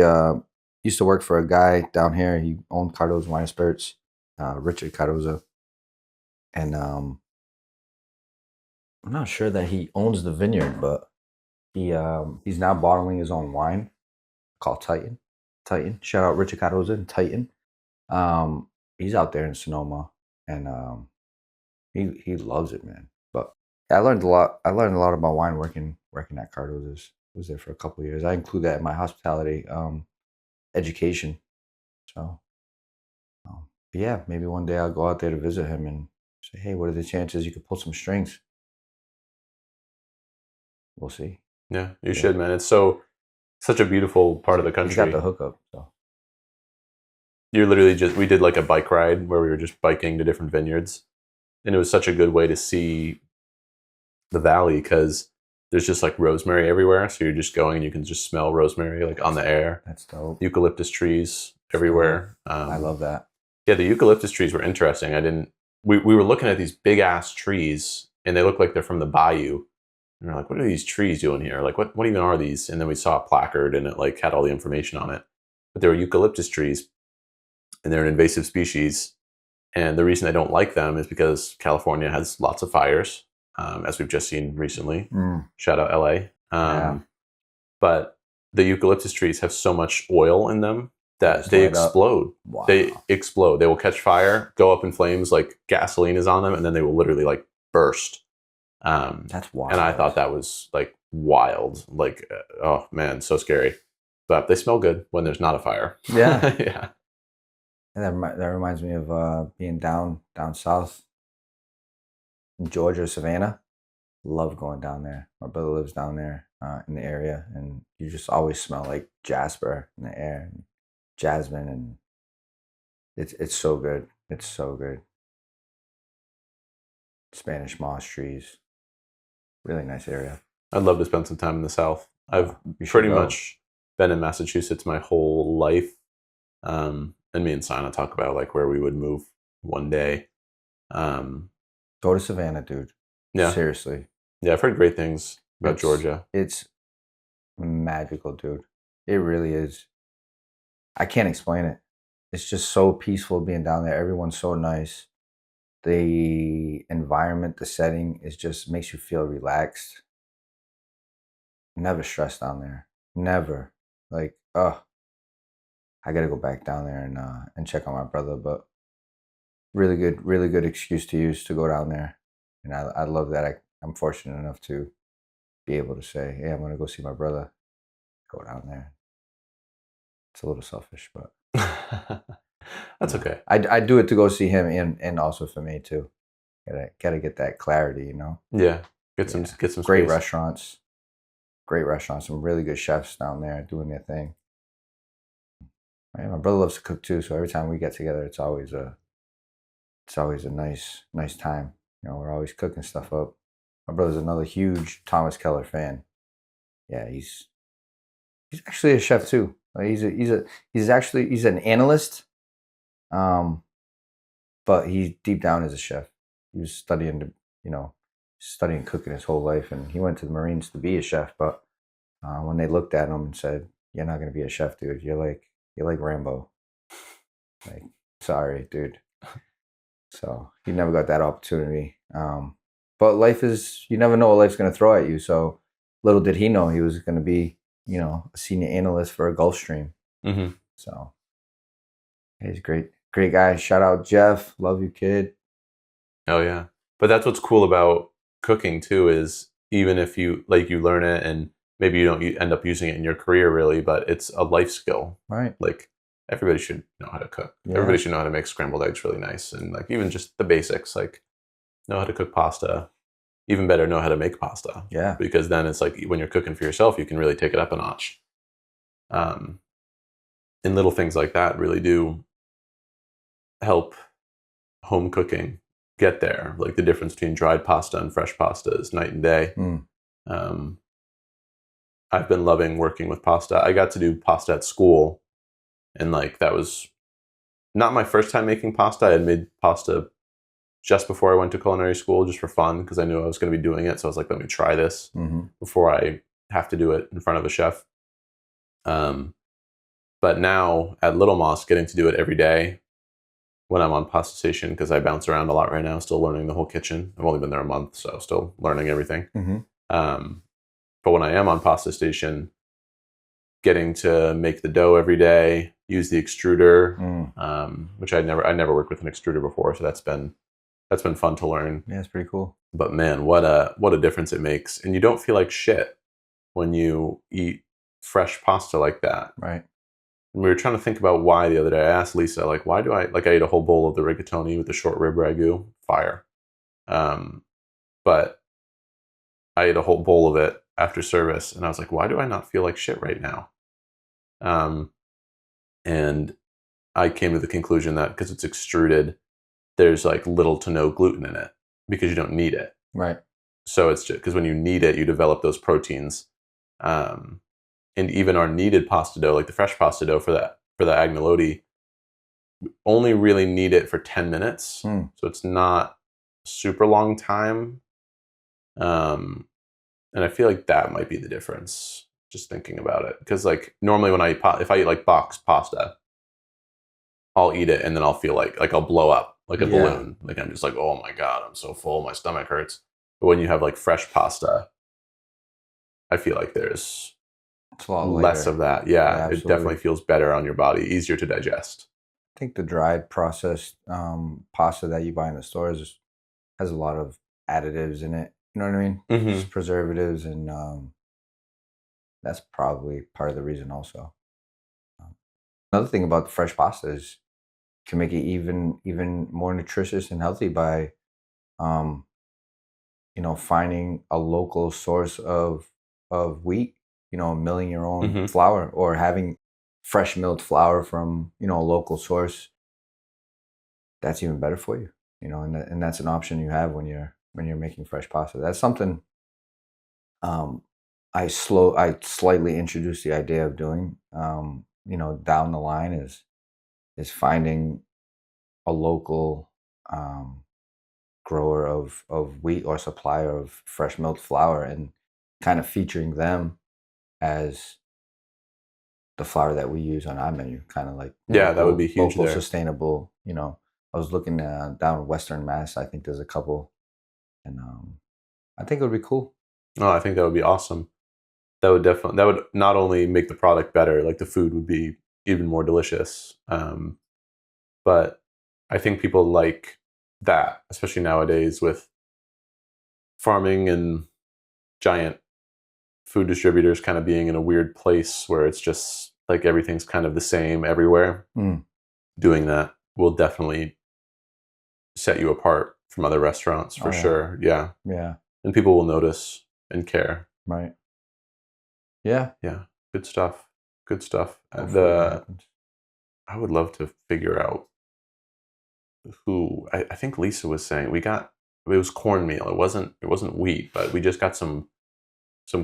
Speaker 2: used to work for a guy down here. He owned Cardozo Wine and Spirits, Richard Cardozo, and I'm not sure that he owns the vineyard, but he's now bottling his own wine called Titan. Titan. Shout out Richard Cardozo and Titan. He's out there in Sonoma, and he loves it, man. But I learned a lot. I learned a lot about wine working at Cardozo's. Was there for a couple of years. I include that in my hospitality education. So, yeah, maybe one day I'll go out there to visit him and say, hey, what are the chances you could pull some strings? We'll see.
Speaker 1: Yeah, you should, man. It's such a beautiful part of the country.
Speaker 2: He's got the hookup, so.
Speaker 1: You're literally we did like a bike ride where we were just biking to different vineyards. And it was such a good way to see the valley because there's just like rosemary everywhere. So you're just going and you can just smell rosemary like on the air.
Speaker 2: That's dope.
Speaker 1: Eucalyptus trees everywhere.
Speaker 2: I love that.
Speaker 1: Yeah, the eucalyptus trees were interesting. We were looking at these big ass trees and they look like they're from the bayou. And we're like, what are these trees doing here? Like, what even are these? And then we saw a placard and it like had all the information on it. But they were eucalyptus trees and they're an invasive species. And the reason I don't like them is because California has lots of fires, as we've just seen recently. Shout out LA.
Speaker 2: Yeah.
Speaker 1: But the eucalyptus trees have so much oil in them that they explode.
Speaker 2: Wow.
Speaker 1: They explode. They will catch fire, go up in flames like gasoline is on them, and then they will literally like burst.
Speaker 2: That's wild.
Speaker 1: And I thought that was like wild. Like, oh man, so scary. But they smell good when there's not a fire.
Speaker 2: Yeah.
Speaker 1: Yeah.
Speaker 2: And that reminds me of being down south in Georgia, Savannah. Love going down there. My brother lives down there in the area, and you just always smell like jasper in the air, and jasmine, and it's so good. It's so good. Spanish moss trees. Really nice area.
Speaker 1: I'd love to spend some time in the South. I've pretty much been in Massachusetts my whole life. And me and Sana talk about like where we would move one day.
Speaker 2: Go to Savannah, dude.
Speaker 1: Yeah.
Speaker 2: Seriously.
Speaker 1: Yeah, I've heard great things about Georgia.
Speaker 2: It's magical, dude. It really is. I can't explain it. It's just so peaceful being down there. Everyone's so nice. The environment, the setting is just makes you feel relaxed. Never stressed down there. Never. Like, I gotta go back down there and check on my brother. But really good excuse to use to go down there. And I love that I'm fortunate enough to be able to say, hey, I'm gonna go see my brother. Go down there. It's a little selfish, but
Speaker 1: that's okay.
Speaker 2: I do it to go see him and also for me too. Gotta get that clarity, you know.
Speaker 1: Yeah. Get some
Speaker 2: great
Speaker 1: space.
Speaker 2: restaurants. Great restaurants, some really good chefs down there doing their thing. Right? My brother loves to cook too, so every time we get together, it's always a nice time. You know, we're always cooking stuff up. My brother's another huge Thomas Keller fan. Yeah, he's actually a chef too. Like he's an analyst, but he deep down is a chef. He was studying cooking his whole life, and he went to the Marines to be a chef. But when they looked at him and said, "You're not going to be a chef, dude. You're like Rambo." Like, sorry, dude. So he never got that opportunity. But life is, you never know what life's going to throw at you. So little did he know he was going to be, a senior analyst for a Gulfstream.
Speaker 1: Mm-hmm.
Speaker 2: So he's a great guy. Shout out Jeff. Love you, kid.
Speaker 1: Oh yeah. But that's what's cool about cooking too, is even if you learn it and maybe you end up using it in your career really, but it's a life skill.
Speaker 2: Right.
Speaker 1: Like everybody should know how to cook.
Speaker 2: Yeah.
Speaker 1: Everybody should know how to make scrambled eggs really nice. And like even just the basics, like know how to cook pasta. Even better, know how to make pasta.
Speaker 2: Yeah.
Speaker 1: Because then it's like when you're cooking for yourself, you can really take it up a notch. And little things like that really do help home cooking get there. Like the difference between dried pasta and fresh pasta is night and day. Um, I've been loving working with pasta. I got to do pasta at school, and like that was not my first time making pasta. I had made pasta just before I went to culinary school, just for fun, because I knew I was going to be doing it. So I was like, let me try this before I have to do it in front of a chef. But now at Little Moss, getting to do it every day when I'm on pasta station, because I bounce around a lot right now, still learning the whole kitchen. I've only been there a month, so still learning everything. But when I am on pasta station, getting to make the dough every day, use the extruder, which I never worked with an extruder before, so that's been fun to learn.
Speaker 2: Yeah, it's pretty cool.
Speaker 1: But man, what a difference it makes, and you don't feel like shit when you eat fresh pasta like that.
Speaker 2: Right.
Speaker 1: And we were trying to think about why the other day. I asked Lisa, like, why do I ate a whole bowl of the rigatoni with the short rib ragu, fire. But I ate a whole bowl of it after service, and I was like, why do I not feel like shit right now? And I came to the conclusion that because it's extruded, there's like little to no gluten in it because you don't need it.
Speaker 2: Right.
Speaker 1: So it's just because when you need it, you develop those proteins. And even our kneaded pasta dough, like the fresh pasta dough for the agnolotti, we only really need it for 10 minutes. So it's not a super long time. And I feel like that might be the difference, just thinking about it. Because like normally when if I eat like boxed pasta, I'll eat it and then I'll feel like I'll blow up like a balloon. Like I'm just like, oh my God, I'm so full, my stomach hurts. But when you have like fresh pasta, I feel like there's less of that. Yeah, it definitely feels better on your body, easier to digest.
Speaker 2: I think the dried processed pasta that you buy in the stores has a lot of additives in it. You know what I mean? Just preservatives, and that's probably part of the reason also. Another thing about the fresh pasta is you can make it even more nutritious and healthy by finding a local source of wheat, milling your own flour, or having fresh milled flour from, a local source. That's even better for you, and that's an option you have when you're making fresh pasta. That's something I slightly introduced the idea of doing, down the line is finding a local grower of wheat or supplier of fresh milled flour and kind of featuring them as the flour that we use on our menu, kind of like
Speaker 1: that would be huge.
Speaker 2: Local, sustainable. I was looking down Western Mass. I think there's a couple, and I think it would be cool.
Speaker 1: Oh, I think that would be awesome. That would not only make the product better, like the food would be even more delicious. But I think people like that, especially nowadays with farming and giant food distributors kind of being in a weird place where it's just like everything's kind of the same everywhere. Doing that will definitely set you apart from other restaurants for sure. Yeah. And people will notice and care.
Speaker 2: Right. Yeah.
Speaker 1: Good stuff. I would love to figure out who. I think Lisa was saying it was cornmeal. It wasn't wheat, but we just got some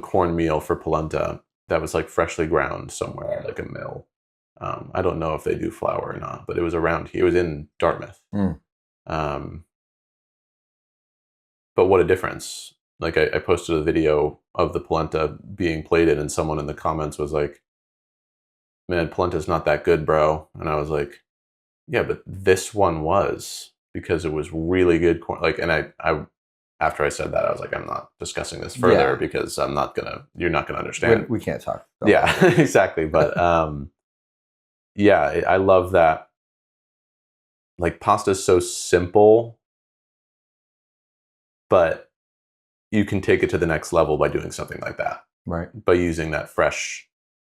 Speaker 1: cornmeal for polenta that was like freshly ground somewhere, like a mill. I don't know if they do flour or not, but it was around here. It was in Dartmouth. But what a difference. Like I posted a video of the polenta being plated, and someone in the comments was like, man, polenta's not that good, bro. And I was like, yeah, but this one was, because it was really good corn. Like, and I after I said that, I was like, I'm not discussing this further because you're not gonna understand.
Speaker 2: We can't talk.
Speaker 1: Yeah, exactly. But I love that. Like pasta is so simple, but you can take it to the next level by doing something like that.
Speaker 2: Right.
Speaker 1: By using that fresh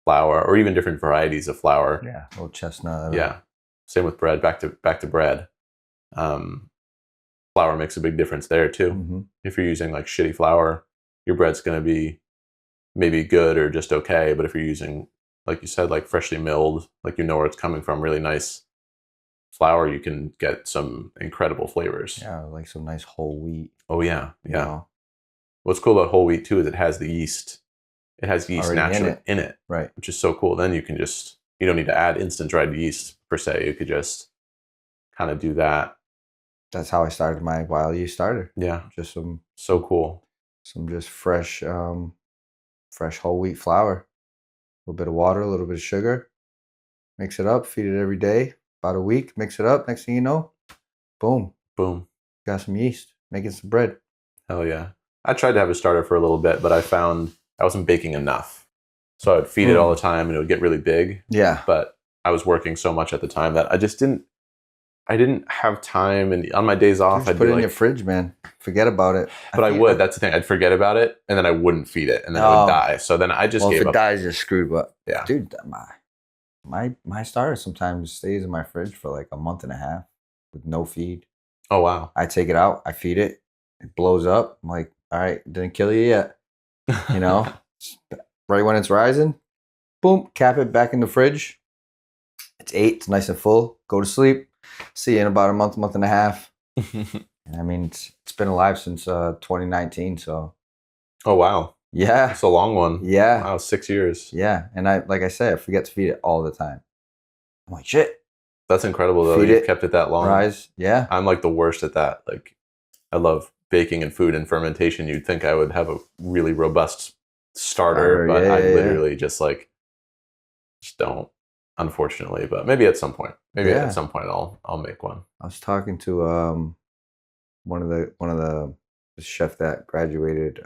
Speaker 1: flour, or even different varieties of flour.
Speaker 2: Yeah. Old chestnut.
Speaker 1: Yeah. Same with bread. Back to bread. Flour makes a big difference there too. If you're using like shitty flour, your bread's going to be maybe good or just okay. But if you're using like you said, like freshly milled, like you know where it's coming from, really nice flour, you can get some incredible flavors.
Speaker 2: Yeah, like some nice whole wheat.
Speaker 1: Oh yeah,
Speaker 2: You
Speaker 1: yeah.
Speaker 2: know,
Speaker 1: What's cool about whole wheat too is it has the yeast. It has yeast
Speaker 2: already
Speaker 1: naturally in it,
Speaker 2: right?
Speaker 1: which is so cool. Then you can just, you don't need to add instant dried yeast per se. You could just kind of do that.
Speaker 2: That's how I started my wild yeast starter.
Speaker 1: Yeah,
Speaker 2: Just
Speaker 1: so cool.
Speaker 2: some just fresh fresh whole wheat flour, a little bit of water, a little bit of sugar. Mix it up, feed it every day. About a week, mix it up. Next thing you know, boom,
Speaker 1: Boom.
Speaker 2: got some yeast, making some bread.
Speaker 1: Hell yeah. I tried to have a starter for a little bit, but I found I wasn't baking enough. So I would feed it all the time and it would get really big.
Speaker 2: Yeah.
Speaker 1: But I was working so much at the time that I didn't have time, and on my days off
Speaker 2: Just
Speaker 1: I'd
Speaker 2: put
Speaker 1: be
Speaker 2: it in
Speaker 1: like,
Speaker 2: your fridge, man. Forget about it.
Speaker 1: but I would, that's the thing. I'd forget about it and then I wouldn't feed it and then it would die. So then I just
Speaker 2: well, if
Speaker 1: gave
Speaker 2: it
Speaker 1: up.
Speaker 2: dies, you're screwed. But
Speaker 1: Yeah.
Speaker 2: dude, my starter sometimes stays in my fridge for like a month and a half with no feed.
Speaker 1: Oh wow.
Speaker 2: I take it out, I feed it, it blows up. I'm like, all right, didn't kill you yet. You know, right when it's rising, boom, cap it back in the fridge. It's 8, it's nice and full. Go to sleep. See you in about a month and a half. I mean, it's been alive since 2019. So,
Speaker 1: Oh wow.
Speaker 2: yeah,
Speaker 1: That's a long one.
Speaker 2: yeah,
Speaker 1: Wow, 6 years.
Speaker 2: yeah. And like I said, I forget to feed it all the time. I'm like, shit.
Speaker 1: That's incredible though.
Speaker 2: Feed
Speaker 1: You've
Speaker 2: it,
Speaker 1: kept it that long.
Speaker 2: Rise, yeah.
Speaker 1: I'm like the worst at that. Like I love baking and food and fermentation. You'd think I would have a really robust starter, but I literally just don't, unfortunately. But maybe at some point. Maybe at some point I'll make one.
Speaker 2: I was talking to one of the chef that graduated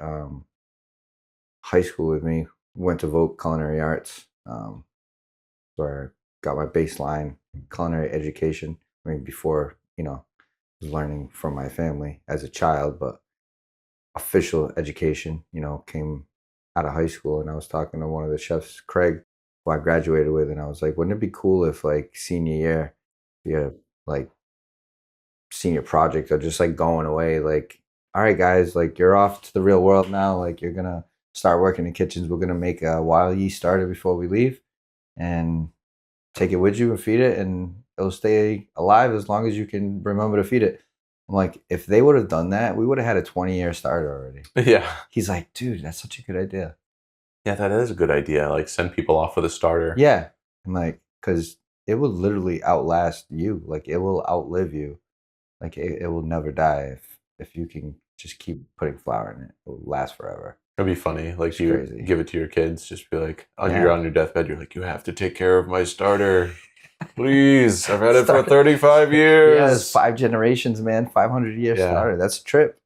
Speaker 2: high school with me, went to Vogue Culinary Arts, where I got my baseline culinary education. I mean, before, you know, I was learning from my family as a child, but official education, you know, came out of high school. And I was talking to one of the chefs, Craig, who I graduated with, and I was like, wouldn't it be cool if like senior year, your like senior project are just like going away, like, all right guys, like you're off to the real world now, like you're gonna start working in kitchens, we're gonna make a wild yeast starter before we leave and take it with you and feed it, and it'll stay alive as long as you can remember to feed it. I'm like, if they would have done that, we would have had a 20-year starter already.
Speaker 1: Yeah.
Speaker 2: He's like, dude, that's such a good idea.
Speaker 1: Yeah, that is a good idea. Like send people off with a starter.
Speaker 2: Yeah. I'm like, because it will literally outlast you. Like it will outlive you. Like it will never die if you can just keep putting flour in it. It will last forever.
Speaker 1: It'd be funny. Like
Speaker 2: It's
Speaker 1: you
Speaker 2: crazy.
Speaker 1: give it to your kids, just be like, you're on your deathbed, you're like, you have to take care of my starter. Please. I've had it for 35 years.
Speaker 2: Yeah, it's 5 generations, man. 500-year starter. That's a trip.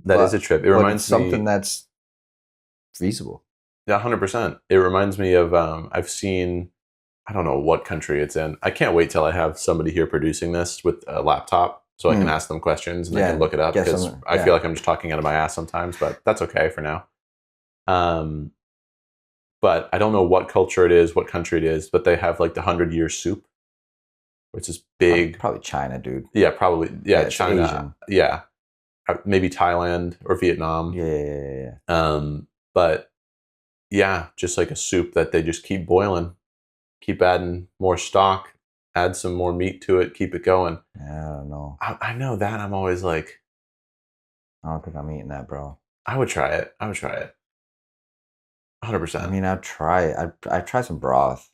Speaker 1: That is a trip. It reminds me
Speaker 2: something that's feasible.
Speaker 1: Yeah, 100%. It reminds me of I've seen, I don't know what country it's in. I can't wait till I have somebody here producing this with a laptop so I can ask them questions and they can look it up, because I feel like I'm just talking out of my ass sometimes, but that's okay for now. But I don't know what culture it is, what country it is, but they have like the 100-year soup, which is big.
Speaker 2: Probably China, dude.
Speaker 1: Yeah, probably. Yeah, China.
Speaker 2: Asian.
Speaker 1: Yeah. Maybe Thailand or Vietnam.
Speaker 2: Yeah.
Speaker 1: But yeah, just like a soup that they just keep boiling, keep adding more stock, add some more meat to it, keep it going.
Speaker 2: Yeah, I don't know.
Speaker 1: I know that. I'm always like,
Speaker 2: I don't think I'm eating that, bro.
Speaker 1: I would try it. 100%.
Speaker 2: I mean, I'd try it. I'd try some broth.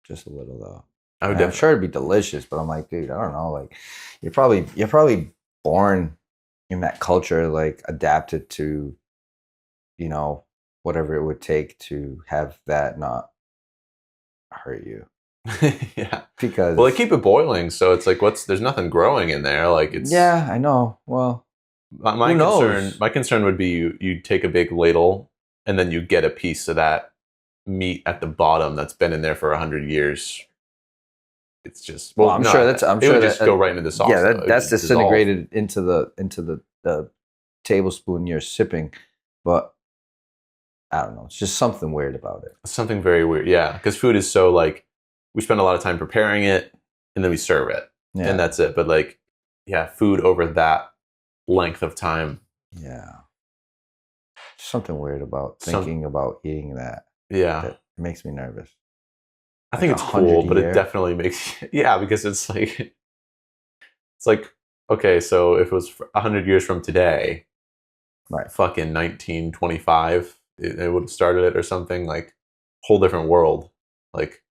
Speaker 2: Just a little though. I'm sure it'd be delicious, but I'm like, dude, I don't know. Like, you're probably born in that culture, like adapted to, you know, whatever it would take to have that not hurt you.
Speaker 1: Yeah.
Speaker 2: Because
Speaker 1: they keep it boiling, so it's like there's nothing growing in there. Like it's
Speaker 2: yeah, I know. Well,
Speaker 1: my concern would be you take a big ladle and then you get a piece of that meat at the bottom that's been in there for 100 years. It's just
Speaker 2: I'm sure it
Speaker 1: would just go right into the sauce.
Speaker 2: Yeah, that's disintegrated into the tablespoon you're sipping, but I don't know. It's just something weird about it.
Speaker 1: Something very weird, yeah. Because food is so like we spend a lot of time preparing it and then we serve it, and that's it. But like, yeah, food over that length of time.
Speaker 2: Yeah. Something weird about thinking about eating that.
Speaker 1: Yeah.
Speaker 2: makes me nervous.
Speaker 1: I
Speaker 2: Like
Speaker 1: think it's cool,
Speaker 2: 100
Speaker 1: but it
Speaker 2: year.
Speaker 1: definitely makes yeah, because it's like okay, so if it was 100 years from today,
Speaker 2: Right.
Speaker 1: fucking 1925, it would have started it or something like whole different world, like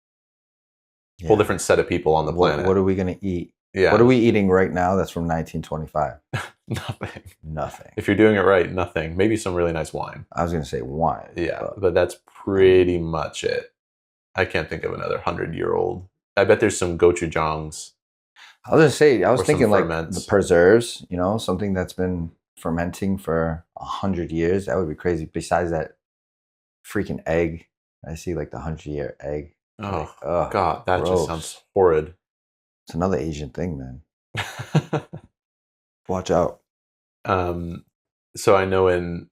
Speaker 1: whole
Speaker 2: Yeah.
Speaker 1: different set of people on the
Speaker 2: What
Speaker 1: planet.
Speaker 2: are we gonna eat? What are
Speaker 1: Yeah,
Speaker 2: we eating right now that's from 1925?
Speaker 1: nothing.
Speaker 2: Nothing.
Speaker 1: If you're doing it right, nothing. Maybe some really nice wine.
Speaker 2: I was gonna say wine,
Speaker 1: Yeah,
Speaker 2: but
Speaker 1: but that's
Speaker 2: I mean,
Speaker 1: pretty much it. I can't think of another 100-year-old. I bet there's some gochujang's
Speaker 2: I was gonna say I was
Speaker 1: or some
Speaker 2: thinking like the
Speaker 1: ferments.
Speaker 2: preserves, something that's been fermenting for 100 years. That would be crazy. Besides that freaking egg, I see like the 100-year egg. Like,
Speaker 1: Oh
Speaker 2: ugh,
Speaker 1: God, that just
Speaker 2: gross.
Speaker 1: sounds horrid.
Speaker 2: It's another Asian thing, man. Watch out.
Speaker 1: um, so I know in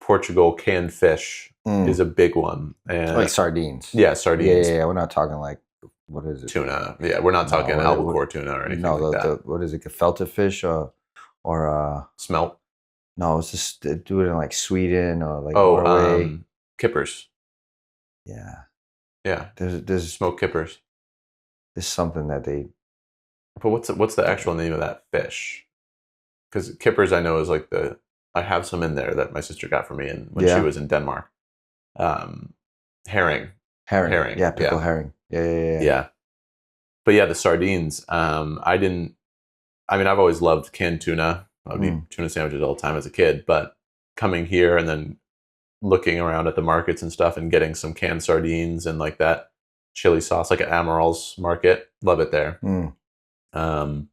Speaker 1: Portugal, canned fish is
Speaker 2: Mm.
Speaker 1: a big one, and
Speaker 2: Like sardines.
Speaker 1: yeah,
Speaker 2: Yeah, yeah,
Speaker 1: sardines,
Speaker 2: yeah. We're not talking like what is it?
Speaker 1: tuna. Yeah, we're not
Speaker 2: No,
Speaker 1: talking
Speaker 2: what
Speaker 1: albacore tuna or anything
Speaker 2: no,
Speaker 1: like
Speaker 2: the
Speaker 1: that.
Speaker 2: what is it? Gefilte fish or
Speaker 1: Smelt.
Speaker 2: no, it's just they do it in like Sweden or like
Speaker 1: Oh,
Speaker 2: Norway.
Speaker 1: kippers.
Speaker 2: Yeah.
Speaker 1: Yeah,
Speaker 2: There's
Speaker 1: smoked kippers.
Speaker 2: something that they
Speaker 1: But what's the actual name of that fish? Because kippers, I know is like the I have some in there that my sister got for me, and when she
Speaker 2: yeah,
Speaker 1: was in Denmark, um, herring,
Speaker 2: herring.
Speaker 1: herring,
Speaker 2: Yeah, pickle
Speaker 1: yeah,
Speaker 2: herring. Yeah, yeah, yeah, yeah.
Speaker 1: yeah. But yeah, the sardines. I didn't. I mean, I've always loved canned tuna. I would eat
Speaker 2: Mm.
Speaker 1: tuna sandwiches all the time as a kid, but coming here and then looking around at the markets and stuff and getting some canned sardines and like that chili sauce, like at Amaral's Market, love it there.
Speaker 2: Mm.
Speaker 1: Um,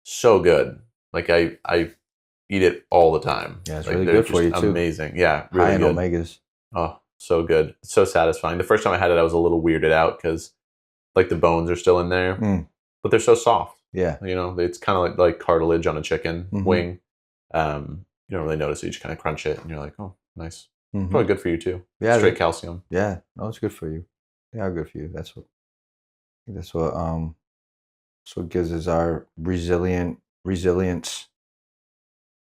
Speaker 1: so good. Like I eat it all the time.
Speaker 2: Yeah, it's
Speaker 1: Like
Speaker 2: really
Speaker 1: they're
Speaker 2: good for
Speaker 1: just
Speaker 2: you too.
Speaker 1: amazing. Yeah,
Speaker 2: High
Speaker 1: really
Speaker 2: in
Speaker 1: good.
Speaker 2: omegas.
Speaker 1: Oh, so good. It's so satisfying. The first time I had it, I was a little weirded out because like the bones are still in there,
Speaker 2: Mm.
Speaker 1: but they're so soft.
Speaker 2: Yeah.
Speaker 1: You know, it's kind of like cartilage on a chicken
Speaker 2: Mm-hmm.
Speaker 1: wing. You don't really notice it. You just kind of crunch it, and you're like, oh, nice.
Speaker 2: Mm-hmm.
Speaker 1: Probably good for you too.
Speaker 2: Yeah,
Speaker 1: Straight calcium.
Speaker 2: yeah. No, it's good for you. They are good for you. That's what gives us our resilience.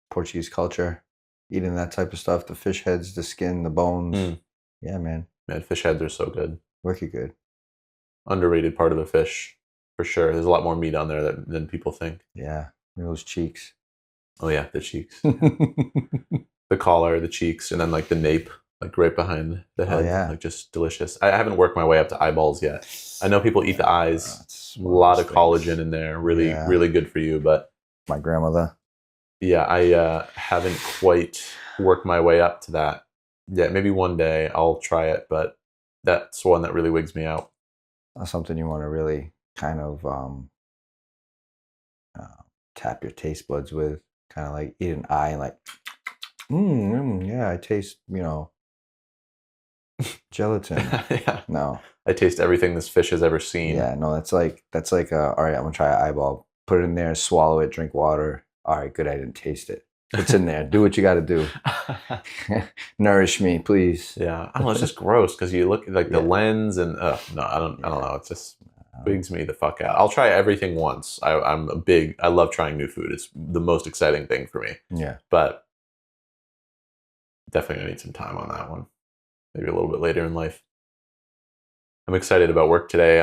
Speaker 2: Portuguese culture, eating that type of stuff, the fish heads, the skin, the bones.
Speaker 1: Mm.
Speaker 2: Yeah, man,
Speaker 1: Man, fish heads are so good.
Speaker 2: wicked good.
Speaker 1: Underrated part of a fish, for sure. There's a lot more meat on there than people think.
Speaker 2: Yeah, those cheeks.
Speaker 1: Oh yeah, the cheeks,
Speaker 2: Oh
Speaker 1: the collar, the cheeks, and then like the nape, like right behind the head,
Speaker 2: yeah,
Speaker 1: like just delicious. I haven't worked my way up to eyeballs yet. I know people eat the eyes.
Speaker 2: it's
Speaker 1: A
Speaker 2: one of
Speaker 1: lot
Speaker 2: those
Speaker 1: of collagen
Speaker 2: things.
Speaker 1: in there, really,
Speaker 2: Yeah,
Speaker 1: really good for you. But
Speaker 2: my grandmother.
Speaker 1: yeah, I haven't quite worked my way up to that. Yeah, maybe one day I'll try it, but that's one that really wigs me out.
Speaker 2: That's something you want to really kind of uh, tap your taste buds with. Kind of like eat an eye and like, yeah, I taste, gelatin.
Speaker 1: Yeah,
Speaker 2: No,
Speaker 1: I taste everything this fish has ever seen.
Speaker 2: yeah, no, that's like all right, I'm gonna try an eyeball. Put it in there, swallow it, drink water. All right, good. I didn't taste it. It's in there. Do what you got to do. Nourish me, please.
Speaker 1: Yeah, I don't know. It's just gross because you look at like the
Speaker 2: Yeah.
Speaker 1: lens and no, I don't. I don't
Speaker 2: Yeah.
Speaker 1: know. It just wigs me the fuck out. I'll try everything once. I'm a big. I love trying new food. It's the most exciting thing for me.
Speaker 2: Yeah.
Speaker 1: But definitely gonna need some time on that one. Maybe a little bit later in life. I'm excited about work today.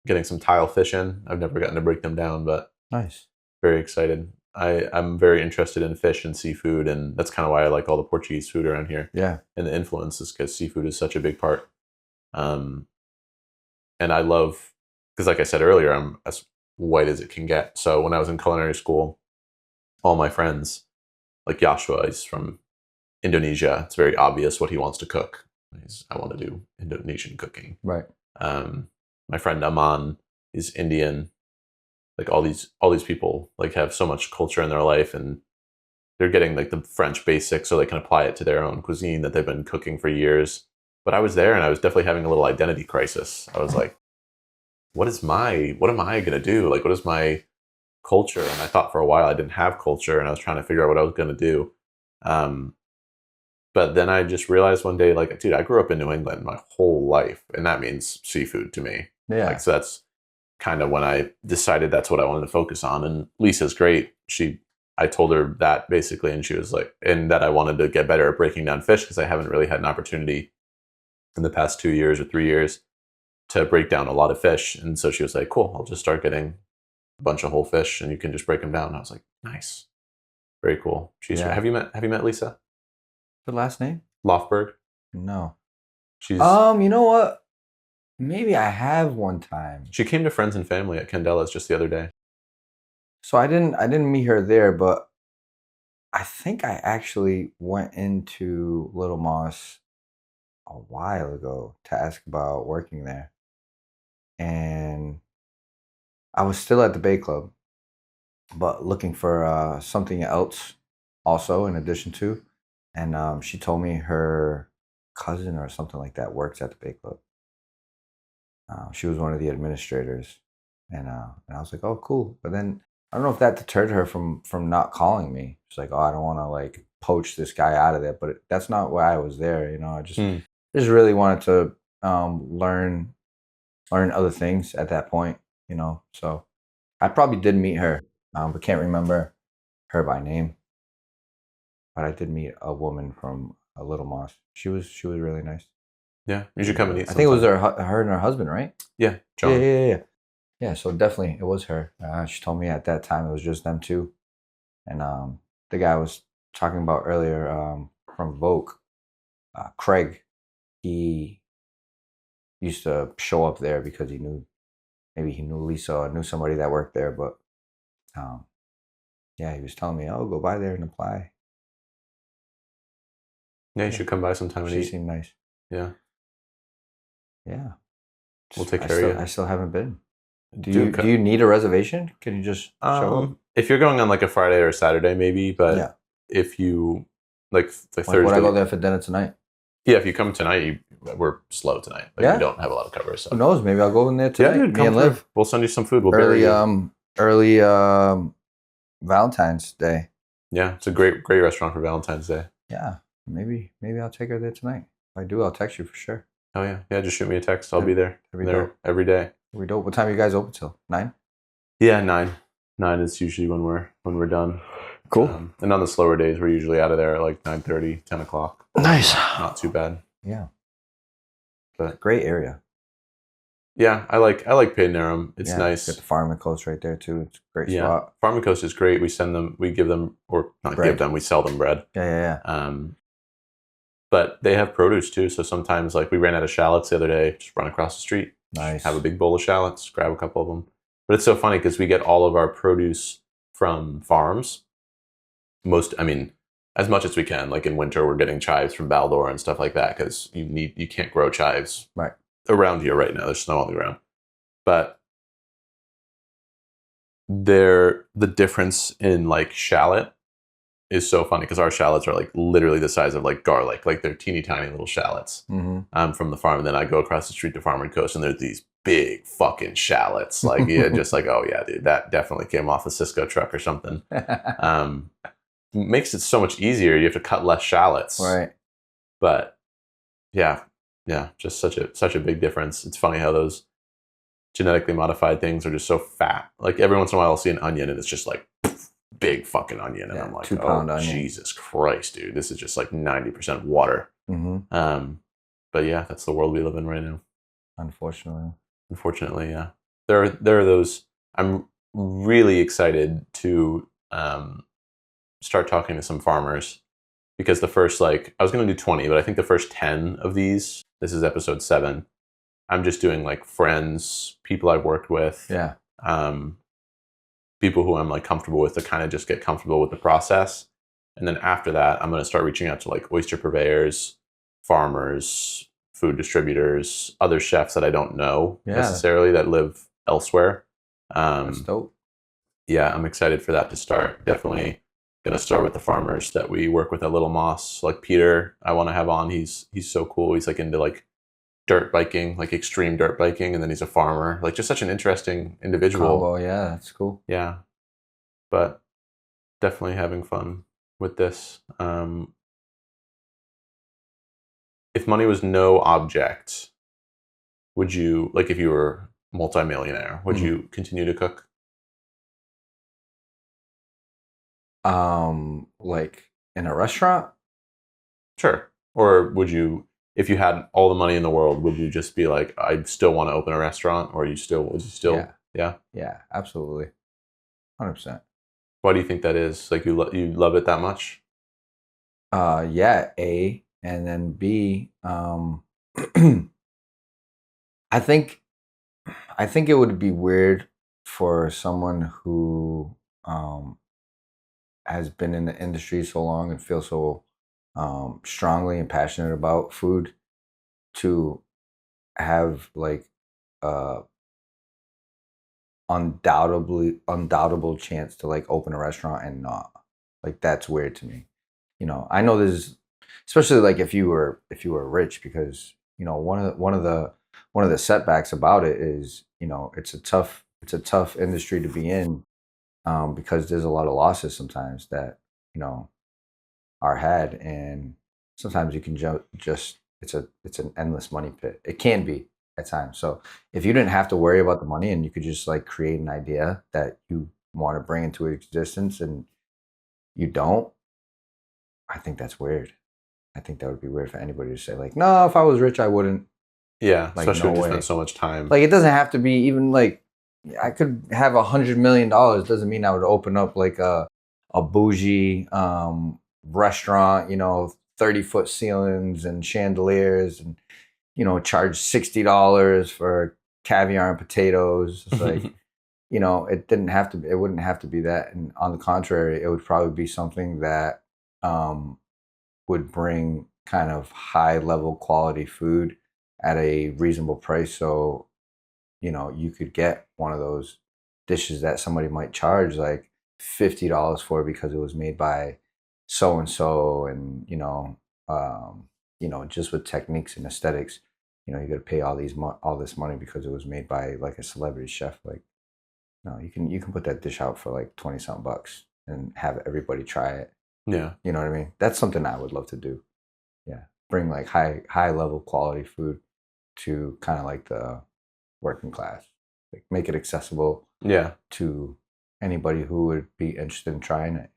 Speaker 1: Getting some tile fish in. I've never gotten to break them down, but
Speaker 2: Nice.
Speaker 1: very excited. I'm very interested in fish and seafood, and that's kind of why I like all the Portuguese food around here
Speaker 2: Yeah.
Speaker 1: and the influences because seafood is such a big part. Um, and I love because, like I said earlier, I'm as white as it can get. So when I was in culinary school, all my friends, like Joshua, he's from Indonesia. It's very obvious what he wants to cook. I want to do Indonesian cooking.
Speaker 2: Right.
Speaker 1: My friend Aman is Indian. Like all these people like have so much culture in their life, and they're getting like the French basics so they can apply it to their own cuisine that they've been cooking for years. But I was there and I was definitely having a little identity crisis. I was like, what am I gonna do? Like what is my culture? And I thought for a while I didn't have culture and I was trying to figure out what I was gonna do. Um, but then I just realized one day, like, dude, I grew up in New England my whole life, and that means seafood to me.
Speaker 2: Yeah.
Speaker 1: Like so that's kind of when I decided that's what I wanted to focus on. And Lisa's great. I told her that basically, and she was like, and that I wanted to get better at breaking down fish because I haven't really had an opportunity in the past 2 years or 3 years to break down a lot of fish. And so she was like, cool, I'll just start getting a bunch of whole fish and you can just break them down. And I was like, nice. Very cool.
Speaker 2: Yeah.
Speaker 1: Have you met Lisa
Speaker 2: The last name?
Speaker 1: Lofberg?
Speaker 2: No.
Speaker 1: She's
Speaker 2: You know what? Maybe I have one time.
Speaker 1: She came to Friends and Family at Candela's just the other day.
Speaker 2: So I didn't meet her there, but I think I actually went into Little Moss a while ago to ask about working there. And I was still at the Bay Club, but looking for something else also in addition to. And she told me her cousin or something like that works at the Bay Club. She was one of the administrators, and I was like, oh, cool. But then I don't know if that deterred her from not calling me. She's like, oh, I don't want to like poach this guy out of there. But that's not why I was there. You know, I just really wanted to learn other things at that point. You know, so I probably did meet her, but can't remember her by name. But I did meet a woman from a Little Moss. She was really nice.
Speaker 1: Yeah, you should come and eat.
Speaker 2: I think it was her and her husband, right?
Speaker 1: Yeah, John.
Speaker 2: Yeah. Yeah, so definitely it was her. She told me at that time it was just them two. And the guy I was talking about earlier from Vogue, Craig, he used to show up there because he knew Lisa or knew somebody that worked there. But yeah, he was telling me, oh, go by there and apply.
Speaker 1: Yeah, you should come by sometime and
Speaker 2: She
Speaker 1: eat.
Speaker 2: seemed nice.
Speaker 1: Yeah.
Speaker 2: Yeah.
Speaker 1: We'll take care of you.
Speaker 2: I still haven't been. Do you need a reservation? Can you just show up?
Speaker 1: If you're going on like a Friday or a Saturday, maybe. But if you like Thursday,
Speaker 2: would I go there for dinner tonight?
Speaker 1: Yeah, if you come tonight, we're slow tonight. Like, we don't have a lot of cover. So
Speaker 2: who knows? Maybe I'll go in there tonight.
Speaker 1: Yeah, dude, come live. We'll send you some food. We'll
Speaker 2: early Valentine's Day.
Speaker 1: Yeah, it's a great restaurant for Valentine's Day.
Speaker 2: Yeah, maybe I'll take her there tonight. If I do, I'll text you for sure.
Speaker 1: Oh yeah, just shoot me a text. I'll be there. Every day.
Speaker 2: We dope. What time are you guys open till? 9?
Speaker 1: Yeah, 9. 9 is usually when we're done.
Speaker 2: Cool.
Speaker 1: And on the slower days, we're usually out of there at like 9:30, 10 o'clock.
Speaker 2: Nice.
Speaker 1: Not too bad.
Speaker 2: Yeah.
Speaker 1: But
Speaker 2: great area.
Speaker 1: Yeah, I like Paynerum. It's nice.
Speaker 2: Got the Farming Coast right there too. It's a great spot.
Speaker 1: Farming Coast is great. We give them, or not bread. Give them, we sell them bread.
Speaker 2: Yeah.
Speaker 1: But they have produce too. So sometimes, like, we ran out of shallots the other day. Just run across the street.
Speaker 2: Nice.
Speaker 1: Have a big bowl of shallots. Grab a couple of them. But it's so funny because we get all of our produce from farms. As much as we can. Like in winter, we're getting chives from Baldor and stuff like that because you can't grow chives around here right now. There's snow on the ground. But the difference in like shallot is so funny because our shallots are like literally the size of like garlic. Like they're teeny tiny little shallots from the farm. And then I go across the street to Farming Coast and there's these big fucking shallots. Like, just like, oh yeah, dude, that definitely came off a Cisco truck or something. Makes it so much easier. You have to cut less shallots.
Speaker 2: Right.
Speaker 1: But yeah, just such a big difference. It's funny how those genetically modified things are just so fat. Like every once in a while I'll see an onion and it's just like big fucking onion. And I'm like,
Speaker 2: 2-pound onion.
Speaker 1: Jesus Christ, dude. This is just like 90% water. But yeah, that's the world we live in right now. Unfortunately, yeah. There are those. I'm really excited to start talking to some farmers because the first, like, I was going to do 20, but I think the first 10 of these, this is episode 7, I'm just doing like friends, people I've worked with, people who I'm like comfortable with to kind of just get comfortable with the process. And then after that, I'm going to start reaching out to like oyster purveyors, farmers, food distributors, other chefs that I don't know necessarily that live elsewhere.
Speaker 2: That's dope.
Speaker 1: Yeah, I'm excited for that to start. Definitely going to start with the farmers that we work with at Little Moss. Like Peter, I want to have on. He's so cool. He's like into like dirt biking, like extreme dirt biking, and then he's a farmer. Like just such an interesting individual.
Speaker 2: Oh, yeah, that's cool.
Speaker 1: Yeah, but definitely having fun with this. If money was no object, would you, like if you were multimillionaire, would you continue to cook?
Speaker 2: Like in a restaurant?
Speaker 1: Sure. Or would you if you had all the money in the world, would you just be like, I still want to open a restaurant, or would you still, yeah?
Speaker 2: Yeah, absolutely. 100%.
Speaker 1: Why do you think that is? Like you love it that much?
Speaker 2: Yeah, A, and then B, I think it would be weird for someone who has been in the industry so long and feels so strongly and passionate about food to have like uh undoubtable chance to like open a restaurant and not. Like that's weird to me. I know there's, especially like if you were rich, because one of the setbacks about it is, it's a tough industry to be in, because there's a lot of losses sometimes that you know are had, and sometimes you can just it's an endless money pit. It can be at times. So if you didn't have to worry about the money and you could just like create an idea that you want to bring into existence and you don't, I think that's weird. I think that would be weird for anybody to say like, no, if I was rich, I wouldn't.
Speaker 1: Yeah,
Speaker 2: Like,
Speaker 1: especially
Speaker 2: no
Speaker 1: when you
Speaker 2: way.
Speaker 1: spend so much time.
Speaker 2: Like, it doesn't have to be even like, I could have $100 million. Doesn't mean I would open up like a bougie restaurant, 30-foot ceilings and chandeliers, and charge $60 for caviar and potatoes. It's like, it wouldn't have to be that. And on the contrary, it would probably be something that would bring kind of high level quality food at a reasonable price. So, you could get one of those dishes that somebody might charge like $50 for because it was made by so and so, and just with techniques and aesthetics, you got to pay all this money because it was made by like a celebrity chef. Like, no, you can put that dish out for like 20 something bucks and have everybody try it.
Speaker 1: Yeah,
Speaker 2: You know what I mean? That's something I would love to do. Yeah, bring like high level quality food to kind of like the working class. Like, make it accessible.
Speaker 1: Yeah,
Speaker 2: to anybody who would be interested in trying it.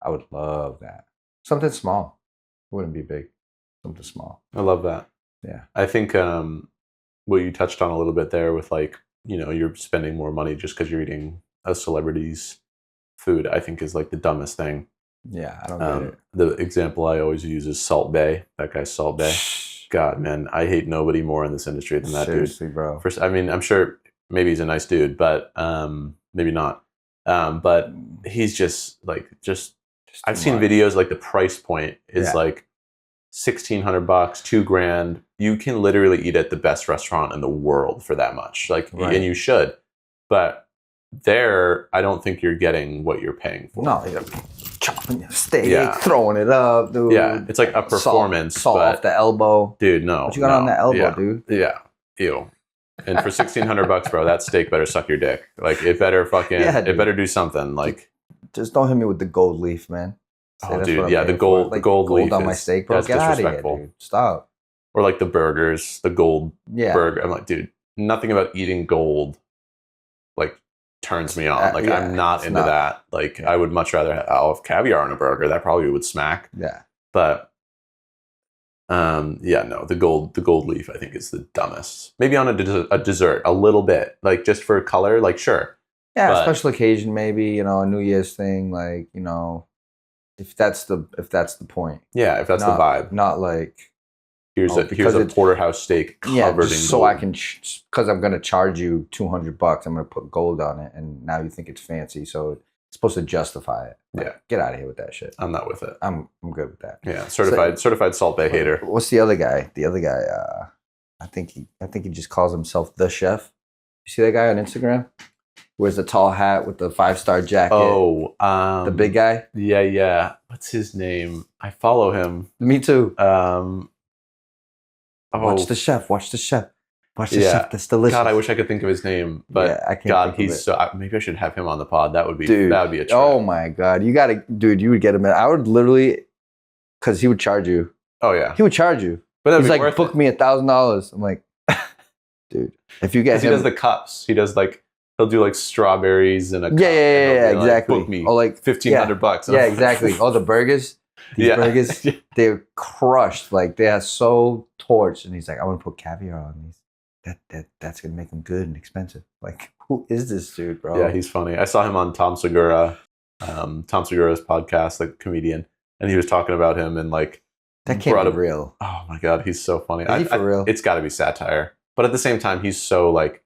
Speaker 2: I would love that. Something small. It wouldn't be big. Something small.
Speaker 1: I love that.
Speaker 2: Yeah.
Speaker 1: I think what you touched on a little bit there with like, you're spending more money just because you're eating a celebrity's food, I think is like the dumbest thing.
Speaker 2: Yeah, I don't get it.
Speaker 1: The example I always use is Salt Bae. That guy's Salt Bae. God, man, I hate nobody more in this industry than that
Speaker 2: Seriously,
Speaker 1: dude.
Speaker 2: bro.
Speaker 1: First, I mean, I'm sure maybe he's a nice dude, but maybe not. But he's just I've seen videos like the price point is like $1,600, $2,000. You can literally eat at the best restaurant in the world for that much. Like, and you should. But there, I don't think you're getting what you're paying for.
Speaker 2: No, you're chopping your steak, throwing it up, dude.
Speaker 1: Yeah, it's like a performance.
Speaker 2: Salt off the elbow.
Speaker 1: Dude, no.
Speaker 2: What you got on that elbow, dude?
Speaker 1: Yeah. Ew. And for $1,600, bro, that steak better suck your dick. Like, it better it better do something. Like,
Speaker 2: just don't hit me with the gold leaf, man.
Speaker 1: Oh, dude, yeah, the gold leaf
Speaker 2: on my steak, bro. Get out of here, dude. Stop.
Speaker 1: Or like the burgers, the gold burger. I'm like, dude, nothing about eating gold like turns me on. Like, I'm not into that. Like, I would much rather have caviar on a burger. That probably would smack.
Speaker 2: Yeah.
Speaker 1: But no, the gold leaf I think is the dumbest. Maybe on a dessert, a little bit, like just for color, like sure.
Speaker 2: Yeah, but, special occasion maybe, a New Year's thing, like, if that's the point.
Speaker 1: Yeah, if that's the vibe.
Speaker 2: Not like
Speaker 1: here's a porterhouse steak covered in gold.
Speaker 2: So I can, because I'm gonna charge you $200, I'm gonna put gold on it, and now you think it's fancy, so it's supposed to justify it. Like,
Speaker 1: yeah,
Speaker 2: get out of here with that shit.
Speaker 1: I'm not with it.
Speaker 2: I'm good with that.
Speaker 1: Yeah, certified Salt Bae hater.
Speaker 2: What's the other guy? The other guy, I think he just calls himself the chef. You see that guy on Instagram? Wears the tall hat with the 5-star jacket.
Speaker 1: Oh,
Speaker 2: the big guy.
Speaker 1: Yeah. What's his name? I follow him.
Speaker 2: Me too. Watch the chef. That's delicious.
Speaker 1: God, I wish I could think of his name, but
Speaker 2: I can't.
Speaker 1: God, he's so. Maybe I should have him on the pod. That would be a trip.
Speaker 2: Oh my God, you would get him. I would literally, because he would charge you.
Speaker 1: Oh yeah,
Speaker 2: he would charge you.
Speaker 1: But
Speaker 2: he's like, book me $1,000. I'm like, dude, if you get him,
Speaker 1: he does the cups. He does like. He'll do like strawberries and a cup.
Speaker 2: Yeah, exactly.
Speaker 1: Like, book me
Speaker 2: like
Speaker 1: $1,500.
Speaker 2: Yeah, exactly. Oh, the burgers. These
Speaker 1: Yeah.
Speaker 2: burgers, they're crushed. Like they are so torched. And he's like, I want to put caviar on these. That's gonna make them good and expensive. Like, who is this dude, bro?
Speaker 1: Yeah, he's funny. I saw him on Tom Segura, Tom Segura's podcast, like comedian, and he was talking about him and like
Speaker 2: That can't be real.
Speaker 1: Oh my god, he's so funny.
Speaker 2: Is he for real?
Speaker 1: It's got to be satire, but at the same time, he's so like.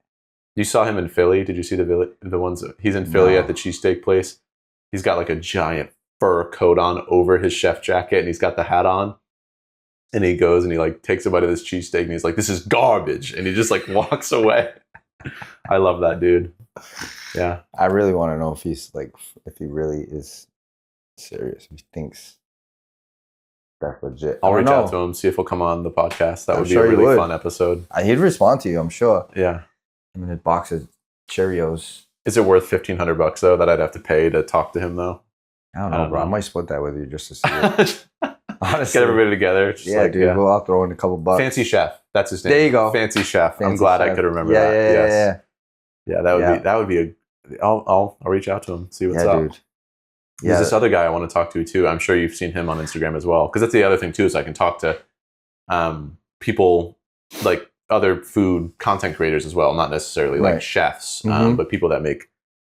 Speaker 1: You saw him in Philly. Did you see the ones? He's in Philly at the cheesesteak place. He's got like a giant fur coat on over his chef jacket, and he's got the hat on. And he goes and he like takes a bite of this cheesesteak, and he's like, "This is garbage," and he just like walks away. I love that dude. Yeah,
Speaker 2: I really want to know if he's like, if he really is serious. If he thinks that's legit.
Speaker 1: I'll reach out to him, see if he'll come on the podcast. That would be a
Speaker 2: sure
Speaker 1: really fun episode.
Speaker 2: He'd respond to you, I'm sure.
Speaker 1: Yeah.
Speaker 2: I'm in a box of Cheerios.
Speaker 1: Is it worth $1,500 though that I'd have to pay to talk to him though?
Speaker 2: I don't know, bro. I might split that with you just to see it. Honestly,
Speaker 1: get everybody together.
Speaker 2: Yeah, like, dude. Yeah. Well, I'll throw in a couple bucks.
Speaker 1: Fancy Chef. That's his name.
Speaker 2: There you go.
Speaker 1: Fancy Chef.
Speaker 2: Fancy
Speaker 1: I'm glad
Speaker 2: Chef.
Speaker 1: I could remember that.
Speaker 2: Yeah.
Speaker 1: Yeah, that would be a. I'll reach out to him, see what's up. Dude.
Speaker 2: Yeah,
Speaker 1: There's this other guy I want to talk to too. I'm sure you've seen him on Instagram as well. Because that's the other thing too, is I can talk to people like other food content creators as well, not necessarily like chefs, but people that make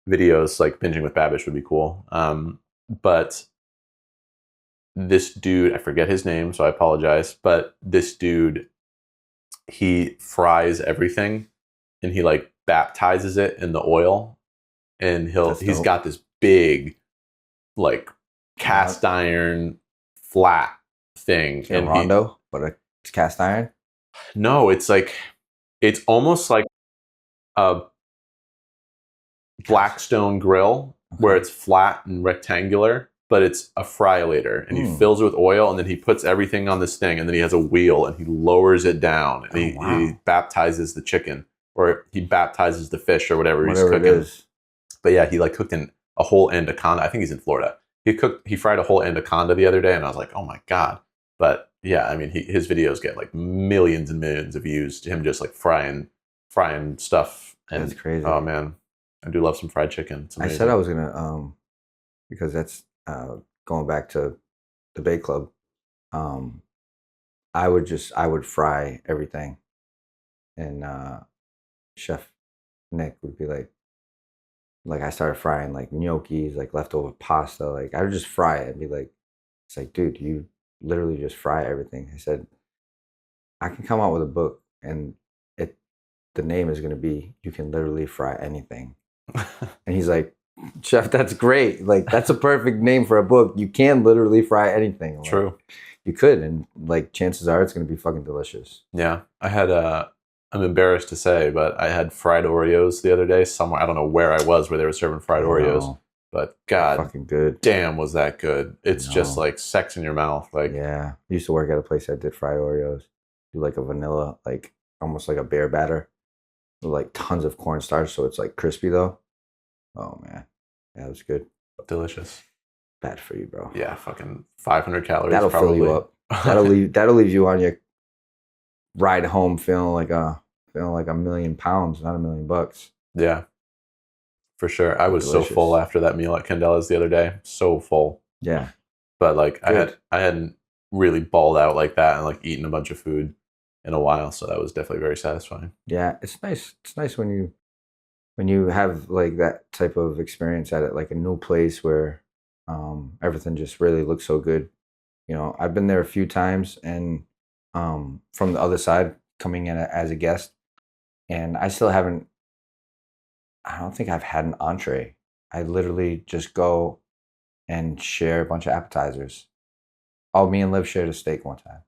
Speaker 1: videos. Like Binging with Babish would be cool. But this dude, I forget his name, so I apologize. But this dude, he fries everything, and he like baptizes it in the oil, and he's got this big, like cast iron flat thing,
Speaker 2: and Rondo, but it's cast iron.
Speaker 1: No, it's like it's almost like a Blackstone grill where it's flat and rectangular, but it's a fryolator, and he fills it with oil, and then he puts everything on this thing, and then he has a wheel, and he lowers it down, and he baptizes the chicken, or he baptizes the fish, or whatever he's cooking. It is. But yeah, he like cooked in a whole anaconda. I think he's in Florida. He fried a whole anaconda the other day, and I was like, oh my god. But yeah, I mean, his videos get like millions and millions of views to him just like frying stuff. And
Speaker 2: that's crazy.
Speaker 1: Oh man, I do love some fried chicken.
Speaker 2: I said I was gonna because that's going back to the Bay Club. I would fry everything, and Chef Nick would be like I started frying like gnocchis, like leftover pasta. Like I would just fry it and be like, it's like, dude, you literally just fry everything. I said, I can come out with a book, and the name is going to be, You Can Literally Fry Anything. And he's like, Chef, that's great. Like, that's a perfect name for a book. You can literally fry anything. Like,
Speaker 1: true.
Speaker 2: You could, and like chances are it's going to be fucking delicious.
Speaker 1: Yeah. I had I'm embarrassed to say, but I had fried Oreos the other day somewhere. I don't know where I was where they were serving fried Oreos. But God,
Speaker 2: fucking good.
Speaker 1: Damn, was that good? It's just like sex in your mouth. Like,
Speaker 2: yeah, I used to work at a place that did fried Oreos. Do like a vanilla, like almost like a bear batter, with like tons of cornstarch, so it's like crispy though. Oh man, yeah, it was good.
Speaker 1: Delicious.
Speaker 2: Bad for you, bro.
Speaker 1: Yeah, fucking 500 calories.
Speaker 2: That'll
Speaker 1: probably.
Speaker 2: Fill you up. That'll leave you on your ride home feeling like a million pounds, not $1 million.
Speaker 1: Yeah. For sure. I was delicious. So full after that meal at Candela's the other day. So full.
Speaker 2: Yeah.
Speaker 1: But like I hadn't really balled out like that and like eaten a bunch of food in a while. So that was definitely very satisfying.
Speaker 2: Yeah. It's nice. It's nice when you have like that type of experience at it, like a new place where everything just really looks so good. You know, I've been there a few times, and from the other side coming in as a guest, and I don't think I've had an entree. I literally just go and share a bunch of appetizers. Oh, me and Liv shared a steak one time.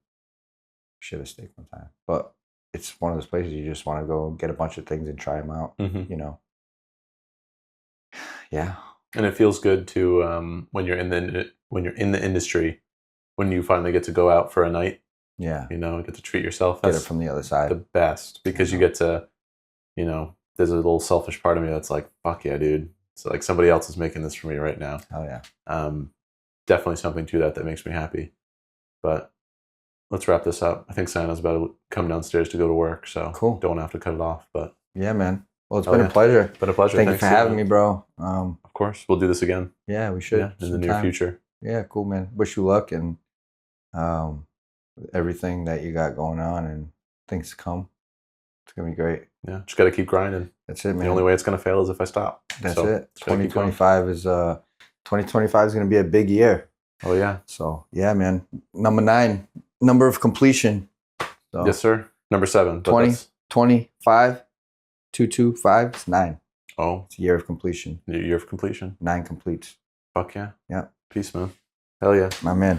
Speaker 2: But it's one of those places you just want to go get a bunch of things and try them out, you know? Yeah.
Speaker 1: And it feels good to, when you're in the industry, when you finally get to go out for a night,
Speaker 2: yeah,
Speaker 1: you know, get to treat yourself.
Speaker 2: That's get it from the other side.
Speaker 1: The best, because you get to, you know, there's a little selfish part of me that's like, fuck yeah, dude. So like somebody else is making this for me right now.
Speaker 2: Oh yeah.
Speaker 1: Definitely something to that makes me happy. But let's wrap this up. I think Santa's about to come downstairs to go to work, so
Speaker 2: cool.
Speaker 1: Don't have to cut it off. But
Speaker 2: yeah, man. Well, it's been a pleasure.
Speaker 1: Been a pleasure.
Speaker 2: Thank you for having me, bro.
Speaker 1: Of course, we'll do this again.
Speaker 2: Yeah, we should
Speaker 1: in the near future.
Speaker 2: Yeah, cool, man. Wish you luck and with everything that you got going on and things to come. It's gonna be great.
Speaker 1: Yeah, just got to keep grinding.
Speaker 2: That's it, man.
Speaker 1: The only way it's going to fail is if I stop.
Speaker 2: That's
Speaker 1: so,
Speaker 2: it. 2025 is 2025 is gonna be a big year.
Speaker 1: Oh yeah.
Speaker 2: So yeah, man. Number 9, number of completion. So
Speaker 1: Yes, sir. Number 7.
Speaker 2: 20, 25, 225 is 9.
Speaker 1: Oh,
Speaker 2: it's a year of completion.
Speaker 1: Year of completion.
Speaker 2: 9 completes.
Speaker 1: Fuck yeah.
Speaker 2: Yeah.
Speaker 1: Peace, man. Hell yeah.
Speaker 2: My man.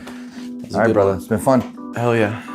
Speaker 1: That's
Speaker 2: All right, brother. It's been fun.
Speaker 1: Hell yeah.